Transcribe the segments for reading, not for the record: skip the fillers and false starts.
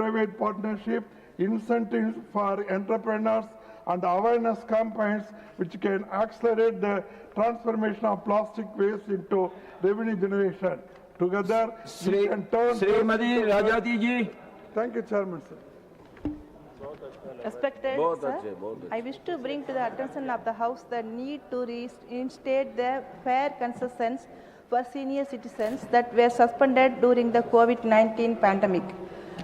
public-private partnership, incentives for entrepreneurs, and awareness campaigns which can accelerate the transformation of plastic waste into revenue generation. Together, we can turn... Srimati Rajati ji. Thank you, Chairman, sir. Respected sir, I wish to bring to the attention of the House the need to reinstate the fair concessions for senior citizens that were suspended during the COVID-19 pandemic.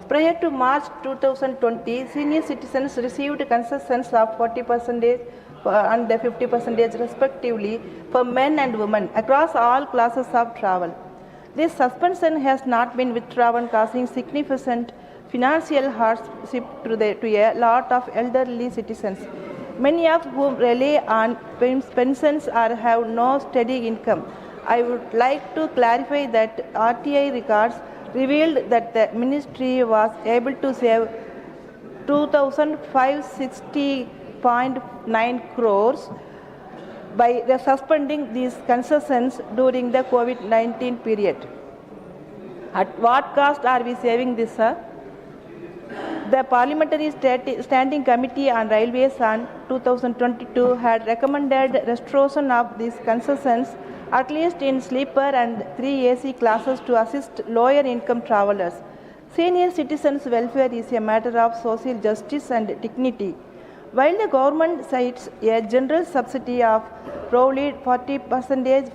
Prior to March 2020, senior citizens received concessions of 40% and 50% respectively for men and women across all classes of travel. This suspension has not been withdrawn, causing significant financial hardship to a lot of elderly citizens, many of whom rely on pensions or have no steady income. I would like to clarify that RTI records revealed that the ministry was able to save 2,560.9 crores by suspending these concessions during the COVID-19 period. At what cost are we saving this, sir? The Parliamentary Standing Committee on Railways on 2022 had recommended restoration of these concessions at least in sleeper and 3 AC classes to assist lower income travellers. Senior citizens' welfare is a matter of social justice and dignity. While the government cites a general subsidy of roughly 40%,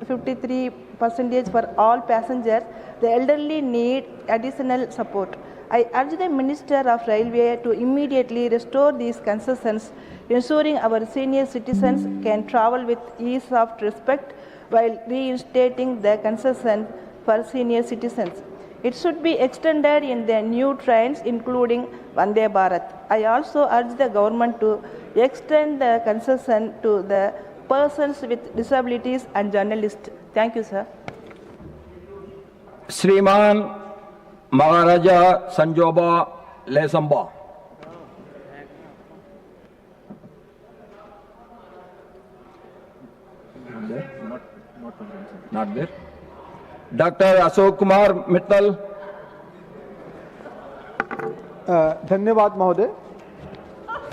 53% for all passengers, the elderly need additional support. I urge the Minister of Railway to immediately restore these concessions, ensuring our senior citizens can travel with ease of respect while reinstating the concession for senior citizens. It should be extended in the new trains, including Vande Bharat. I also urge the government to extend the concession to the persons with disabilities and journalists. Thank you, sir. Sriman Maharaja Sanjoba Lesamba. Not there. Dr. Ashok Kumar Mittal. धन्यवाद महोदय।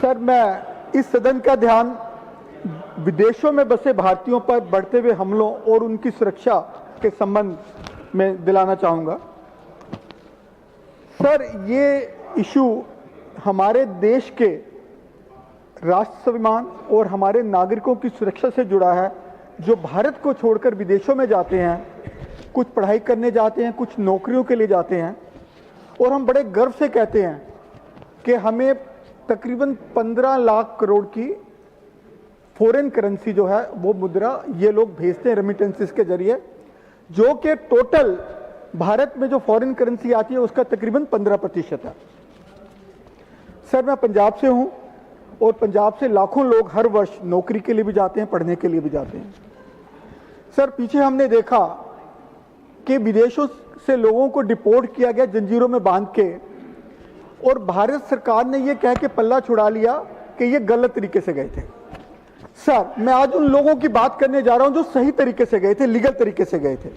Sir, मैं इस सदन का ध्यान विदेशों में बसे भारतीयों पर बढ़ते हुए हमलों और उनकी सुरक्षा के संबंध में दिलाना चाहूँगा। सर, ये इशू हमारे देश के राष्ट्र स्वाभिमान और हमारे नागरिकों की सुरक्षा से जुड़ा है, जो भारत को छोड़कर विदेशों में जाते हैं, कुछ पढ़ाई करने जाते हैं, कुछ नौकरियों के लिए जाते हैं, और हम बड़े गर्व से कहते हैं कि हमें तकरीबन 15 लाख करोड़ की फॉरेन करेंसी जो है वो मुद्रा ये लोग भेजते हैं रेमिटेंसेस के जरिए, जो कि टोटल भारत में जो फॉरेन करेंसी आती है उसका तकरीबन 15% है। सर, मैं पंजाब से हूं और पंजाब से लाखों लोग हर वर्ष नौकरी के लिए भी जाते हैं, पढ़ने के लिए भी जाते हैं। सर, पीछे हमने देखा कि विदेशों से लोगों को डिपोर्ट किया गया जंजीरों में बांध के, और भारत सरकार ने यह कह के पल्ला छुड़ा लिया कि ये गलत तरीके से गए थे। सर, मैं आज उन लोगों की बात करने जा रहा हूं जो सही तरीके से गए थे, लीगल तरीके से गए थे,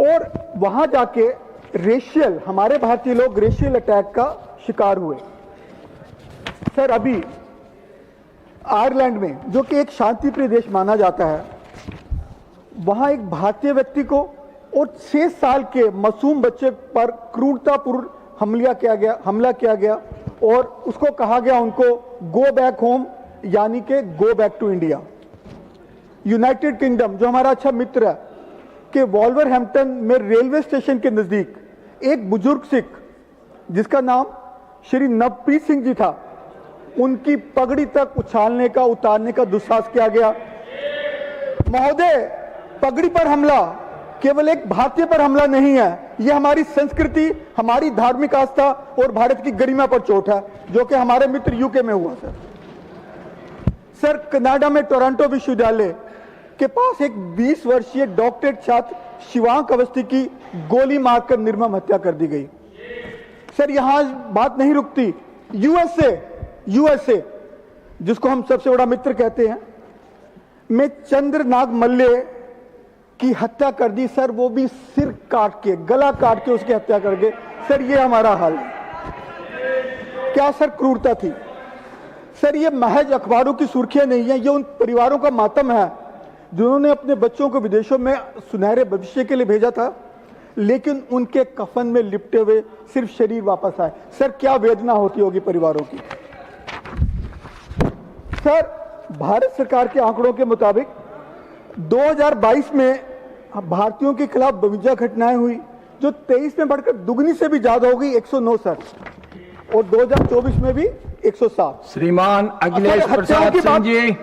और वहां जाके रेशियल, हमारे भारतीय लोग रेशियल अटैक का शिकार हुए। सर, अभी आयरलैंड में, जो कि एक शांतिप्रिय देश माना जाता है, वहां एक भारतीय व्यक्ति को और 6 साल के मासूम बच्चे पर क्रूरतापूर्ण हमला किया गया और उसको कहा गया उनको गो बैक होम, यानी कि go back to India. United Kingdom, जो हमारा अच्छा मित्र है, कि वॉल्वरहैम्पटन में रेलवे स्टेशन के नजदीक एक बुजुर्ग सिख जिसका नाम श्री नवप्रीत सिंह जी था, उनकी पगड़ी तक उछालने का, उतारने का दुस्साहस किया गया। महोदय, पगड़ी पर हमला केवल एक भारतीय पर हमला नहीं है, यह हमारी संस्कृति, हमारी धार्मिक आस्था और भारत की गरिमा पर चोट है, जो कि हमारे मित्र यूके में हुआ। सर, कनाडा में टोरंटो विश्वविद्यालय के पास एक 20 वर्षीय डॉक्टरेट छात्र शिवांक अवस्थी की गोली मारकर निर्मम हत्या कर दी गई। सर, यहां बात नहीं रुकती। यूएसए, जिसको हम सबसे बड़ा मित्र कहते हैं, में चंद्रनाग मल्ले की हत्या कर दी सर, वो भी सिर काट के, गला काट के उसकी हत्या करके। सर ये हमारा हाल है। क्या सर क्रूरता थी सर। ये महज अखबारों की सुर्खियां नहीं है, ये उन परिवारों का मातम है जिन्होंने अपने बच्चों को विदेशों में सुनहरे भविष्य के लिए भेजा था, लेकिन उनके कफन में लिपटे हुए सिर्फ शरीर वापस आए। सर क्या वेदना होती होगी परिवारों की। सर भारत सरकार के आंकड़ों के मुताबिक 2022 में भारतीयों के खिलाफ 52 घटनाएं हुई, जो 23 में बढ़कर दुगनी से भी ज्यादा हो गई, 109 सर, और 2024 में भी 107। श्रीमान अखिलेश प्रसाद सिंह जी,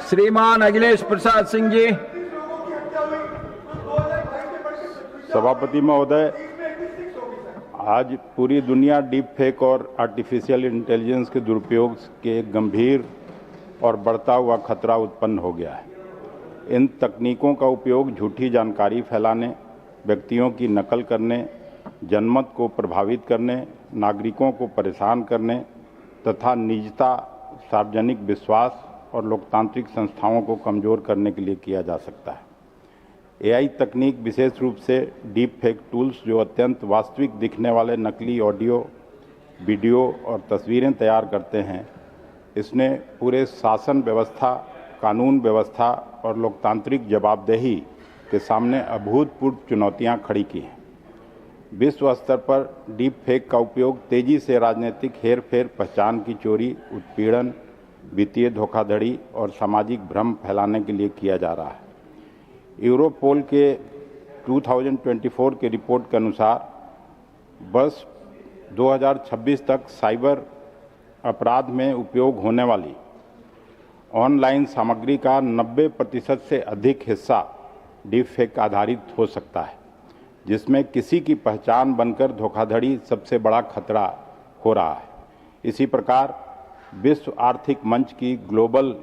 श्रीमान अखिलेश प्रसाद सिंह जी। सभापति महोदय, आज पूरी दुनिया डीप फेक और आर्टिफिशियल इंटेलिजेंस के दुरुपयोग के गंभीर और बढ़ता हुआ खतरा उत्पन्न हो गया है। इन तकनीकों का उपयोग झूठी जानकारी फैलाने, व्यक्तियों की नकल करने, जनमत को प्रभावित करने, नागरिकों को परेशान करने तथा निजता, सार्वजनिक विश्वास और लोकतांत्रिक संस्थाओं को कमजोर करने के लिए किया जा सकता है। एआई तकनीक, विशेष रूप से डीप फेक टूल्स, जो अत्यंत वास्तविक दिखने वाले नकली ऑडियो, वीडियो और तस्वीरें तैयार करते हैं, इसने पूरे शासन व्यवस्था, कानून व्यवस्था और लोकतांत्रिक जवाबदेही के सामने अभूतपूर्व चुनौतियां खड़ी की हैं। विश्व स्तर पर डीप फेक का उपयोग तेजी से राजनीतिक हेरफेर, पहचान की चोरी, उत्पीड़न, वित्तीय धोखाधड़ी और सामाजिक भ्रम फैलाने के लिए किया जा रहा है। यूरोपोल के 2024 के रिपोर्ट के अनुसार वर्ष 2026 तक साइबर अपराध में उपयोग होने वाली ऑनलाइन सामग्री का 90% से अधिक हिस्सा डीप फेक आधारित हो सकता है, जिसमें किसी की पहचान बनकर धोखाधड़ी सबसे बड़ा खतरा हो रहा है। इसी प्रकार विश्व आर्थिक मंच की ग्लोबल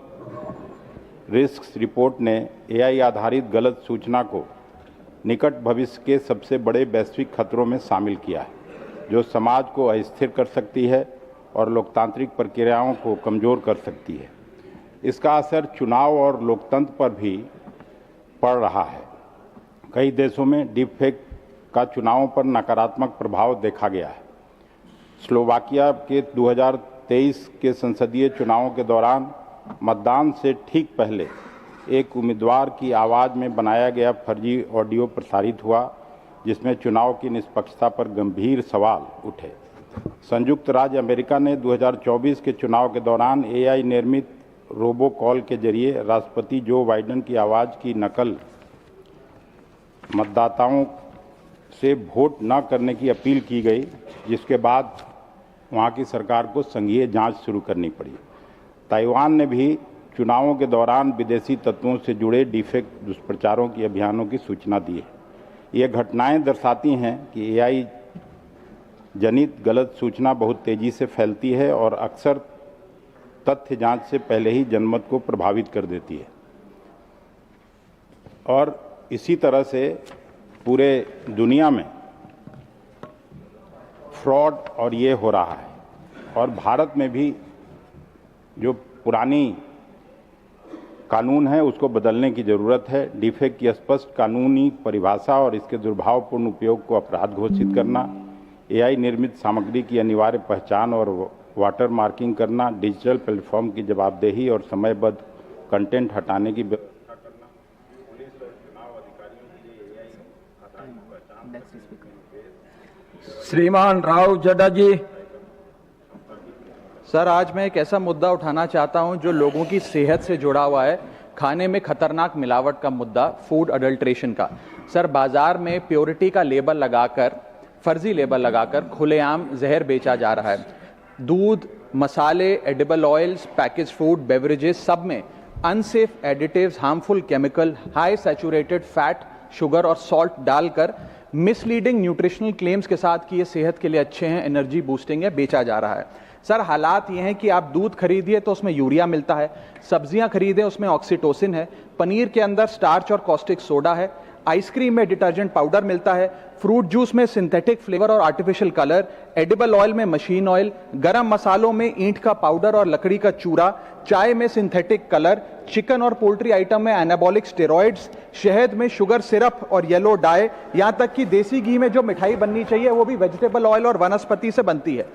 रिस्क रिपोर्ट ने एआई आधारित गलत सूचना को निकट भविष्य के सबसे बड़े वैश्विक खतरों में शामिल किया है, जो समाज को अस्थिर कर सकती है और लोकतांत्रिक प्रक्रियाओं को कमजोर कर सकती है। इसका असर चुनाव और लोकतंत्र पर भी पड़ रहा है। कई देशों में डीप फेक का चुनावों पर नकारात्मक प्रभाव देखा गया है। स्लोवाकिया के 2023 के संसदीय चुनावों के दौरान मतदान से ठीक पहले एक उम्मीदवार की आवाज़ में बनाया गया फर्जी ऑडियो प्रसारित हुआ, जिसमें चुनाव की निष्पक्षता पर गंभीर सवाल उठे। संयुक्त राज्य अमेरिका ने 2024 के चुनाव के दौरान एआई निर्मित रोबो कॉल के जरिए राष्ट्रपति जो बाइडेन की आवाज़ की नकल मतदाताओं से वोट न करने की अपील की गई, जिसके बाद वहां की सरकार को संघीय जांच शुरू करनी पड़ी। ताइवान ने भी चुनावों के दौरान विदेशी तत्वों से जुड़े डीफेक दुष्प्रचारों की अभियानों की सूचना दी है। ये घटनाएं दर्शाती हैं कि एआई जनित गलत सूचना बहुत तेजी से फैलती है और अक्सर तथ्य जांच से पहले ही जनमत को प्रभावित कर देती है। और इसी तरह से पूरे दुनिया में फ्रॉड और ये हो रहा है, और भारत में भी जो पुरानी कानून है उसको बदलने की ज़रूरत है। डीफेक की स्पष्ट कानूनी परिभाषा और इसके दुर्भावपूर्ण उपयोग को अपराध घोषित करना, एआई निर्मित सामग्री की अनिवार्य पहचान और वाटर मार्किंग करना, डिजिटल प्लेटफॉर्म की जवाबदेही और समयबद्ध कंटेंट हटाने की व्यवस्था करना, पुलिस और चुनाव अधिकारियों के लिए एआई आधारित पहचान। श्रीमान राव जड्डा जी। सर, आज मैं एक ऐसा मुद्दा उठाना चाहता हूं जो लोगों की सेहत से जुड़ा हुआ है, खाने में खतरनाक मिलावट का मुद्दा, फूड अडल्ट्रेशन का। सर, बाजार में प्योरिटी का लेबल लगाकर, फर्जी लेबल लगाकर खुलेआम जहर बेचा जा रहा है। दूध, मसाले, edible oils, package food, beverages, सब में unsafe additives, harmful chemical, high saturated fat, sugar और सॉल्ट डालकर मिसलीडिंग न्यूट्रिशनल क्लेम्स के साथ कि ये सेहत के लिए अच्छे हैं, एनर्जी बूस्टिंग है, बेचा जा रहा है। सर, हालात ये हैं कि आप दूध खरीदिए तो उसमें यूरिया मिलता है, सब्जियां खरीदें उसमें ऑक्सीटोसिन है, पनीर के अंदर स्टार्च और कॉस्टिक सोडा है, आइसक्रीम में डिटर्जेंट पाउडर मिलता है, फ्रूट जूस में सिंथेटिक फ्लेवर और आर्टिफिशियल कलर, एडिबल ऑयल में मशीन ऑयल, गरम मसालों में ईंट का पाउडर और लकड़ी का चूरा, चाय में सिंथेटिक कलर, चिकन और पोल्ट्री आइटम में एनाबॉलिक स्टेरॉइड्स, शहद में शुगर सिरप और येलो डाई, यहां तक कि देसी घी में जो मिठाई बननी चाहिए वो भी वेजिटेबल ऑयल और वनस्पति से बनती है।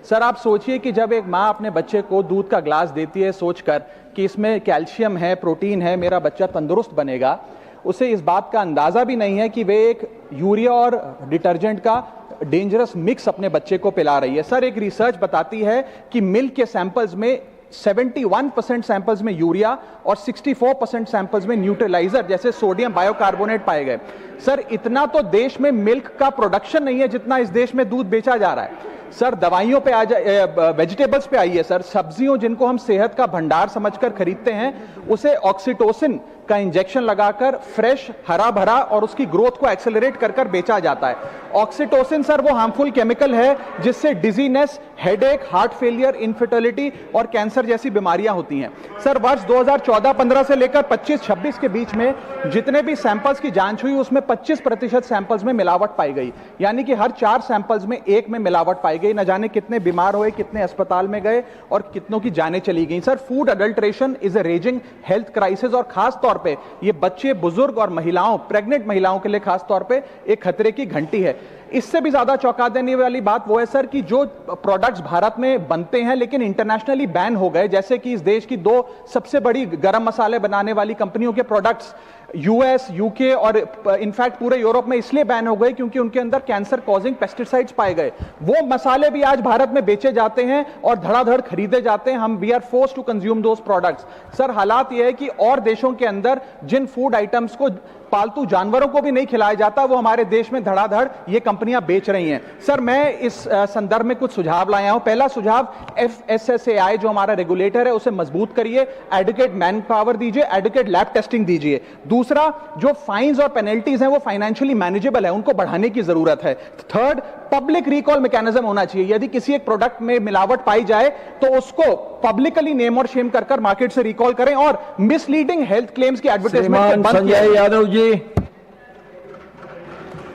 सर आप सोचिए कि जब एक माँ अपने बच्चे को दूध का ग्लास देती है सोचकर कि इसमें कैल्शियम है, प्रोटीन है, मेरा बच्चा तंदुरुस्त बनेगा, उसे इस बात का अंदाजा भी नहीं है कि वे एक यूरिया और डिटर्जेंट का डेंजरस मिक्स अपने बच्चे को पिला रही है। सर एक रिसर्च बताती है कि मिल्क के सैंपल्स में 71% सैंपल्स में यूरिया और 64% सैंपल्स में न्यूट्रलाइजर जैसे सोडियम बायोकार्बोनेट पाए गए। सर इतना तो देश में मिल्क का प्रोडक्शन नहीं है जितना इस देश में दूध बेचा जा रहा है। सर दवाइयों पे आ जाए, वेजिटेबल्स पे आइए सर, सब्जियों जिनको हम सेहत का भंडार समझकर खरीदते हैं उसे ऑक्सीटोसिन का इंजेक्शन लगाकर फ्रेश हरा भरा और उसकी ग्रोथ को एक्सेलरेट कर कर बेचा जाता है। ऑक्सीटोसिन सर वो हार्मफुल केमिकल है जिससे dizziness, headache, heart failure, infertility और कैंसर जैसी बीमारियां होती हैं। सर वर्ष 2014-15 से लेकर 25-26 के बीच में जितने भी सैंपल्स की जांच हुई उसमें 25% सैंपल्स में मिलावट पाई गई, यानी कि हर 4 सैंपल्स में 1 में मिलावट पाई गई। न जाने कितने बीमार हुए, कितने अस्पताल में गए और कितनों की जानें चली गई। Sir food adulteration is a raising health crisis और खास तौर पे ये बच्चे, बुजुर्ग और महिलाओं, प्रेग्नेंट महिलाओं के लिए खास तौर पे एक खतरे की घंटी है। इससे भी ज्यादा चौंका देने वाली बात वो है सर कि जो प्रोडक्ट्स भारत में बनते हैं लेकिन इंटरनेशनली बैन हो गए, जैसे कि इस देश की 2 सबसे बड़ी गरम मसाले बनाने वाली कंपनियों के प्रोडक्ट्स यूएस, यूके और इनफैक्ट पूरे यूरोप में इसलिए बैन हो गए क्योंकि उनके अंदर कैंसर कॉजिंग पेस्टिसाइड्स पाए गए। वो मसाले भी आज भारत में बेचे जाते हैं और धड़ाधड़ खरीदे जाते हैं। हम we are forced to consume those products. Sir हालात ये है कि और देशों के अंदर जिन फूड आइटम्स को पालतू जानवरों को भी नहीं खिलाया जाता वो हमारे देश में धड़ाधड़ ये कंपनियां बेच रही हैं। सर मैं इस संदर्भ में कुछ सुझाव लाया हूं। पहला सुझाव, FSSAI जो हमारा रेगुलेटर है उसे मजबूत करिए, एडुकेट मैन पावर दीजिए, एडुकेट लैब टेस्टिंग दीजिए। दूसरा, जो फाइन्स और पेनल्टीज हैं वो फाइनेंशियली मैनेजेबल है, उनको बढ़ाने की जरूरत है। थर्ड, पब्लिक रिकॉल मैकेनिज्म होना चाहिए। यदि किसी एक प्रोडक्ट में मिलावट पाई जाए तो उसको पब्लिकली नेम और शेम कर मार्केट से रिकॉल करें और मिसलीडिंग हेल्थ क्लेम्स की advertisement Sanjay Yadav ji.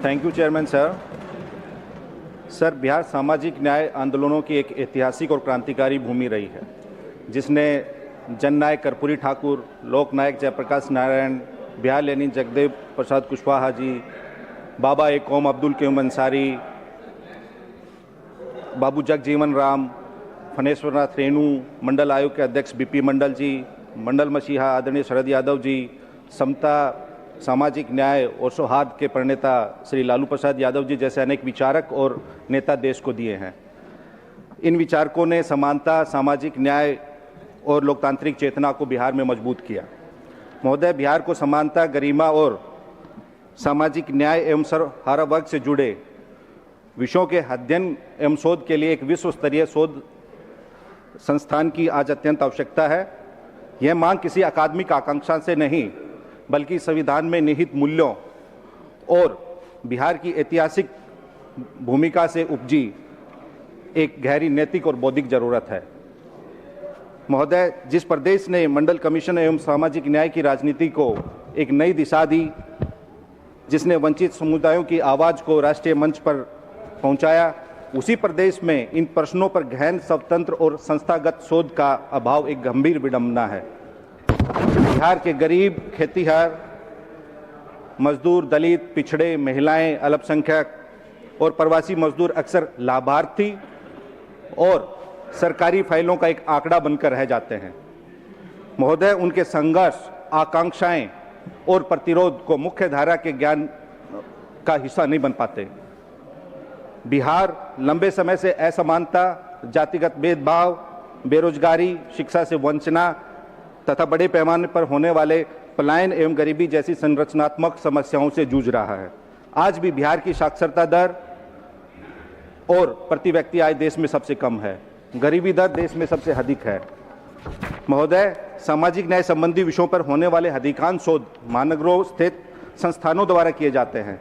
Thank you chairman sir. Sir Bihar सामाजिक न्याय आंदोलनों की एक ऐतिहासिक और क्रांतिकारी भूमि रही है जिसने जननायक कर्पूरी ठाकुर, लोकनायक जयप्रकाश नारायण, बिहार लेनिन जगदेव प्रसाद कुशवाहा जी, बाबा एक कौम अब्दुल कयूम अंसारी, बाबू जगजीवन राम, फनेश्वरनाथ रेणु, मंडल आयोग के अध्यक्ष BP मंडल जी, मंडल मसीहा आदरणीय शरद यादव जी, समता, सामाजिक न्याय और सौहार्द के प्रणेता श्री लालू प्रसाद यादव जी जैसे अनेक विचारक और नेता देश को दिए हैं। इन विचारकों ने समानता, सामाजिक न्याय और लोकतांत्रिक चेतना को बिहार में मजबूत किया। महोदय, बिहार को समानता, गरिमा और सामाजिक न्याय एवं हर वर्ग से जुड़े विषयों के अध्ययन एवं शोध के लिए एक विश्व स्तरीय शोध संस्थान की आज अत्यंत आवश्यकता है। यह मांग किसी अकादमिक आकांक्षा से नहीं बल्कि संविधान में निहित मूल्यों और बिहार की ऐतिहासिक भूमिका से उपजी एक गहरी नैतिक और बौद्धिक जरूरत है। महोदय, जिस प्रदेश ने मंडल कमीशन एवं सामाजिक न्याय की राजनीति को एक नई दिशा दी, जिसने वंचित समुदायों की आवाज़ को राष्ट्रीय मंच पर पहुंचाया, उसी प्रदेश में इन प्रश्नों पर गहन स्वतंत्र और संस्थागत शोध का अभाव एक गंभीर विडंबना है। बिहार के गरीब, खेतीहर, मजदूर, दलित, पिछड़े, महिलाएं, अल्पसंख्यक और प्रवासी मजदूर अक्सर लाभार्थी और सरकारी फाइलों का एक आंकड़ा बनकर रह जाते हैं। महोदय, उनके संघर्ष, आकांक्षाएं और प्रतिरोध को मुख्य धारा के ज्ञान का हिस्सा नहीं बन पाते। बिहार लंबे समय से असमानता, जातिगत भेदभाव, बेरोजगारी, शिक्षा से वंचना तथा बड़े पैमाने पर होने वाले पलायन एवं गरीबी जैसी संरचनात्मक समस्याओं से जूझ रहा है। आज भी बिहार की साक्षरता दर और प्रति व्यक्ति आय देश में सबसे कम है, गरीबी दर देश में सबसे अधिक है। महोदय, सामाजिक न्याय संबंधी विषयों पर होने वाले अधिकांश शोध महानगरों स्थित संस्थानों द्वारा किए जाते हैं,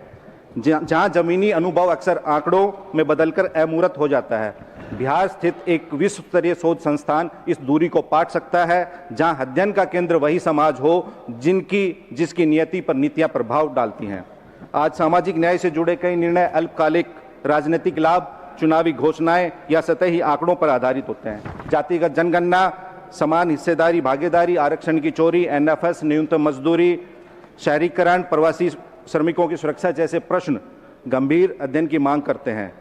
जहां जमीनी अनुभव अक्सर आंकड़ों में बदलकर अमूर्त हो जाता है। बिहार स्थित एक विश्व स्तरीय शोध संस्थान इस दूरी को पाट सकता है, जहां अध्ययन का केंद्र वही समाज हो जिसकी नियति पर नीतियां प्रभाव डालती हैं। आज सामाजिक न्याय से जुड़े कई निर्णय अल्पकालिक राजनीतिक लाभ, चुनावी घोषणाएं या सतही आंकड़ों पर आधारित होते हैं। जातिगत जनगणना, समान हिस्सेदारी, भागीदारी, आरक्षण की चोरी, एनएफएस, न्यूनतम मजदूरी, शहरीकरण, प्रवासी श्रमिकों की सुरक्षा जैसे प्रश्न गंभीर अध्ययन की मांग करते हैं।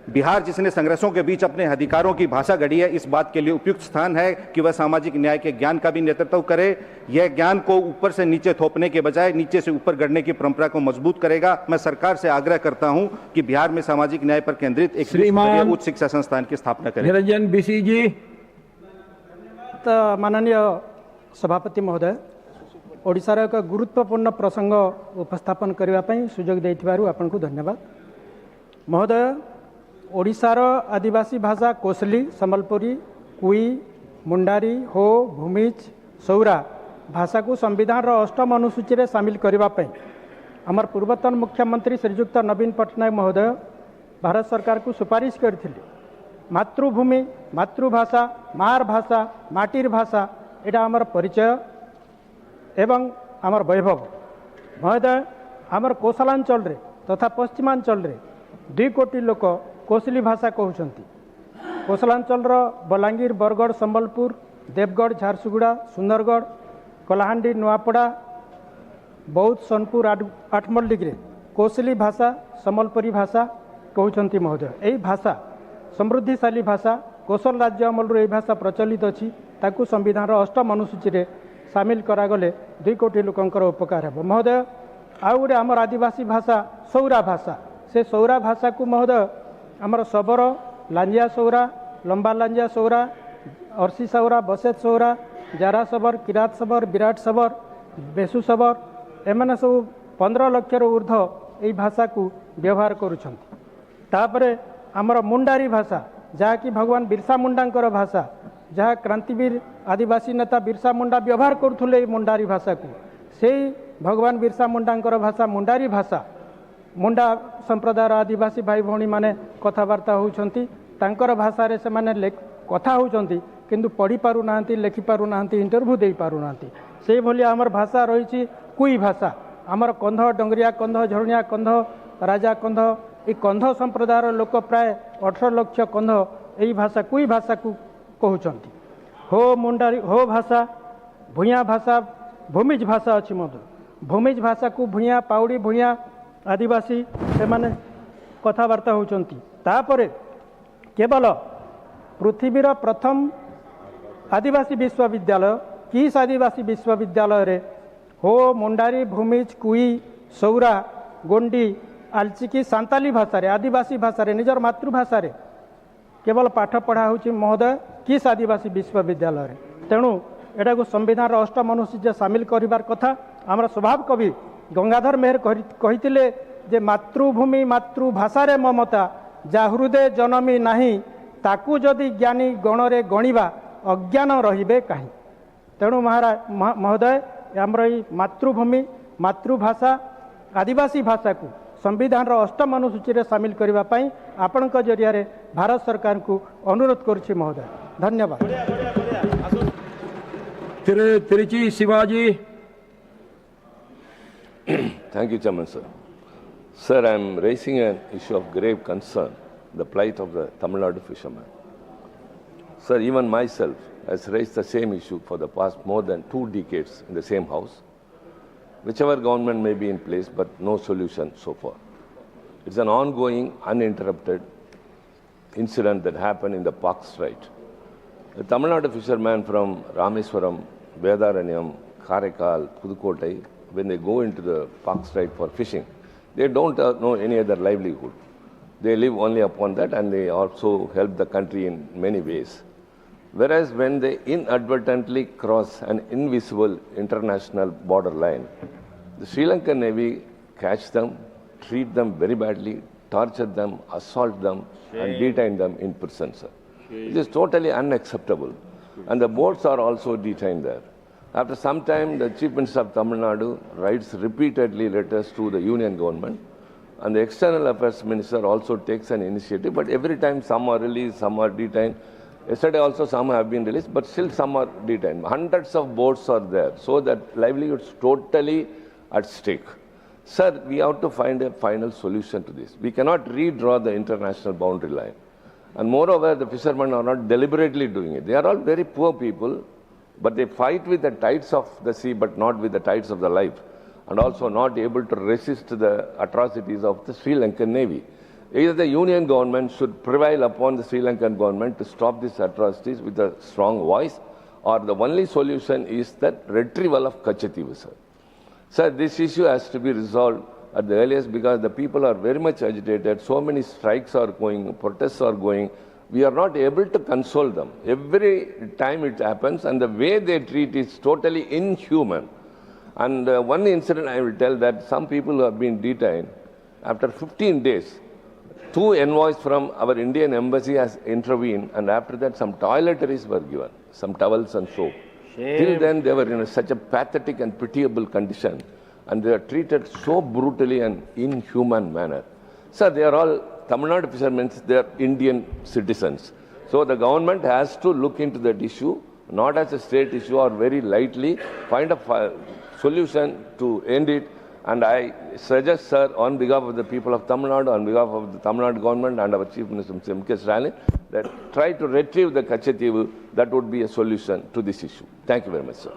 बिहार, जिसने संघर्षों के बीच अपने अधिकारों की भाषा गढ़ी है, इस बात के लिए उपयुक्त स्थान है कि वह सामाजिक न्याय के ज्ञान का भी नेतृत्व करे। यह ज्ञान को ऊपर से नीचे थोपने के बजाय नीचे से ऊपर गढ़ने की परंपरा को मजबूत करेगा। मैं सरकार से आग्रह करता हूं कि बिहार में सामाजिक न्याय पर केंद्रित एक श्रीमान उच्च शिक्षा संस्थान की स्थापना करें। निरंजन बीसी जी। माननीय सभापति महोदय, ओडिशार एक गुरुत्वपूर्ण प्रसंग उपस्थापन करने सुजोग देथिबारु आपनको धन्यवाद। महोदय, ओडिशार आदिवासी भाषा कोसली, संबलपुरी, कुई, मुंडारी, हो, भूमिज, सौरा भाषा को संविधान अष्टम अनुसूची में सामिल करने आमर पूर्वतन मुख्यमंत्री श्रीजुक्त नवीन पट्टनायक महोदय भारत सरकार को सुपारिश करते। मातृभूमि, मातृभाषा, मार भाषा, माटीर भाषा एटा आमर परिचय एवं आमर वैभव। महोदय, आमर कोसलांचल रे तथा पश्चिमांचल रे 2 कोटी लोक कोसली भाषा कहते। कोसलांचल बलांगीर, बरगढ़, संबलपुर, देवगढ़, झारसुगुड़ा, सुंदरगढ़, कलाहांडी, नुआपड़ा, बौद्ध, सोनपुर, आठमल्लिक कोसली भाषा, संबलपुरी भाषा कहते। महोदय, यही भाषा समृद्धिशाली भाषा, कोसल राज्य अमल यही भाषा प्रचलित अच्छी, ताकू संविधान अष्टम अनुसूची रे सामिल करागले 2 कोटी लोकंकर उपकार है। महोदय, आउ गोटे आमर आदिवासी भाषा सौरा भाषा, से सौरा भाषा को महोदय आमर शबर, लांजिया सौरा, लंबा लांजिया सौरा, अर्सी सौरा, बसेत सौरा, जारा सबर, किरात सबर, विराट सबर, बेसु सबर एमाने सब 15 लाख ऊर्ध यही भाषा को व्यवहार करुछंती। तापरे आमर मुंडारी भाषा, जहाँकि भगवान बिरसा मुंडांकर भाषा, जहाँ क्रांतिवीर आदिवासी नेता बिरसा मुंडा व्यवहार करुले मुंडारी भाषा को, से भगवान बिरसा मुंडांकर भाषा मुंडारी भाषा। मुंडा संप्रदायर आदिवासी भाई भौणी माने कथबार्ता होउछंती, तांकर भाषा रे से माने कथा होउछंती, किंतु पढ़ी पारु नाहंती, लेखि पारु नाहंती, इंटरव्यू दे पारु नाहंती। से भली आमर भाषा रही कुई भाषा, आमर कंध, डंगरिया कंध, झरणिया कंध, राजा कंध, ये कंध संप्रदायर लोक प्राय 18 लाख कंध यही भाषा कुई भाषा को कहते। हो मुंडारी हो भाषा, भूया भाषा, भूमिज भाषा अच्छी मधु, भूमिज भाषा को भूया, पाउड़ी, भूया आदिवासी से माने कथबार्ता होउछंती। तापरे केवल पृथ्वीर प्रथम आदिवासी विश्वविद्यालय किस आदिवासी विश्वविद्यालय रे हो मुंडारी, भूमिज, कुई, सौरा, गोंडी, आलचिकी सांताली भाषा रे, आदिवासी भाषा रे, निजर मातृभाषा रे केवल पाठ पढ़ा होची महोदय किस आदिवासी विश्वविद्यालय रे। तेणु एटा को संविधान अष्टम अनुसूची सामिल करिवार कथा। आमर स्वभाव कवि गंगाधर मेहर कहितिले जे मातृभूमि मातृभाषा रे ममता, जा हृदय जनमी नाही, ताकू जदि ज्ञानी गणरे गणिबा अज्ञान रहिबे काहीं। तेणु महाराज महोदय, आमर ई मातृभूमि मातृभाषा आदिवासी भाषा को संविधान अष्टम अनुसूची रे सामिल करबा पई आपनक जरिया रे भारत सरकार को अनुरोध करुछि महोदय। धन्यवाद। Tiruchi Shivaji. Thank you, Chairman, sir. Sir, I am raising an issue of grave concern, the plight of the Tamil Nadu fishermen. Sir, even myself has raised the same issue for the past more than 2 decades in the same house. Whichever government may be in place, but no solution so far. It's an ongoing, uninterrupted incident that happened in the Park Strait. The Tamil Nadu fishermen from Rameswaram, Vedaranyam, Karaikal, Pudukkottai, when they go into the Park Strait for fishing, they don't know any other livelihood. They live only upon that, and they also help the country in many ways. Whereas when they inadvertently cross an invisible international border line, the Sri Lankan Navy catch them, treat them very badly, torture them, assault them, and detain them in prison, sir. It is totally unacceptable. And the boats are also detained there. After some time, the Chief Minister of Tamil Nadu writes repeatedly letters to the Union government, and the External Affairs Minister also takes an initiative, but every time some are released, some are detained. Yesterday also some have been released, but still some are detained. Hundreds of boats are there, so that livelihood is totally at stake. Sir, we have to find a final solution to this. We cannot redraw the international boundary line. And moreover, the fishermen are not deliberately doing it. They are all very poor people, but they fight with the tides of the sea, but not with the tides of the life, and also not able to resist the atrocities of the Sri Lankan Navy. Either the union government should prevail upon the Sri Lankan government to stop these atrocities with a strong voice, or the only solution is that retrieval of Kachativu, sir. Sir, this issue has to be resolved at the earliest because the people are very much agitated. So many strikes are going, protests are going. We are not able to console them. Every time it happens, and the way they treat is totally inhuman. And one incident I will tell, that some people who have been detained, after 15 days, 2 envoys from our Indian embassy has intervened, and after that some toiletries were given, some towels and soap. Till then they were in such a pathetic and pitiable condition, and they are treated so brutally and inhuman manner. Sir, they are all Tamil Nadu fishermen, they are Indian citizens. So the government has to look into that issue, not as a state issue or very lightly, find a solution to end it. And I suggest, sir, on behalf of the people of Tamil Nadu, on behalf of the Tamil Nadu government and our Chief Minister M.K. Stalin, that try to retrieve the Kachativu. That would be a solution to this issue. Thank you very much, sir.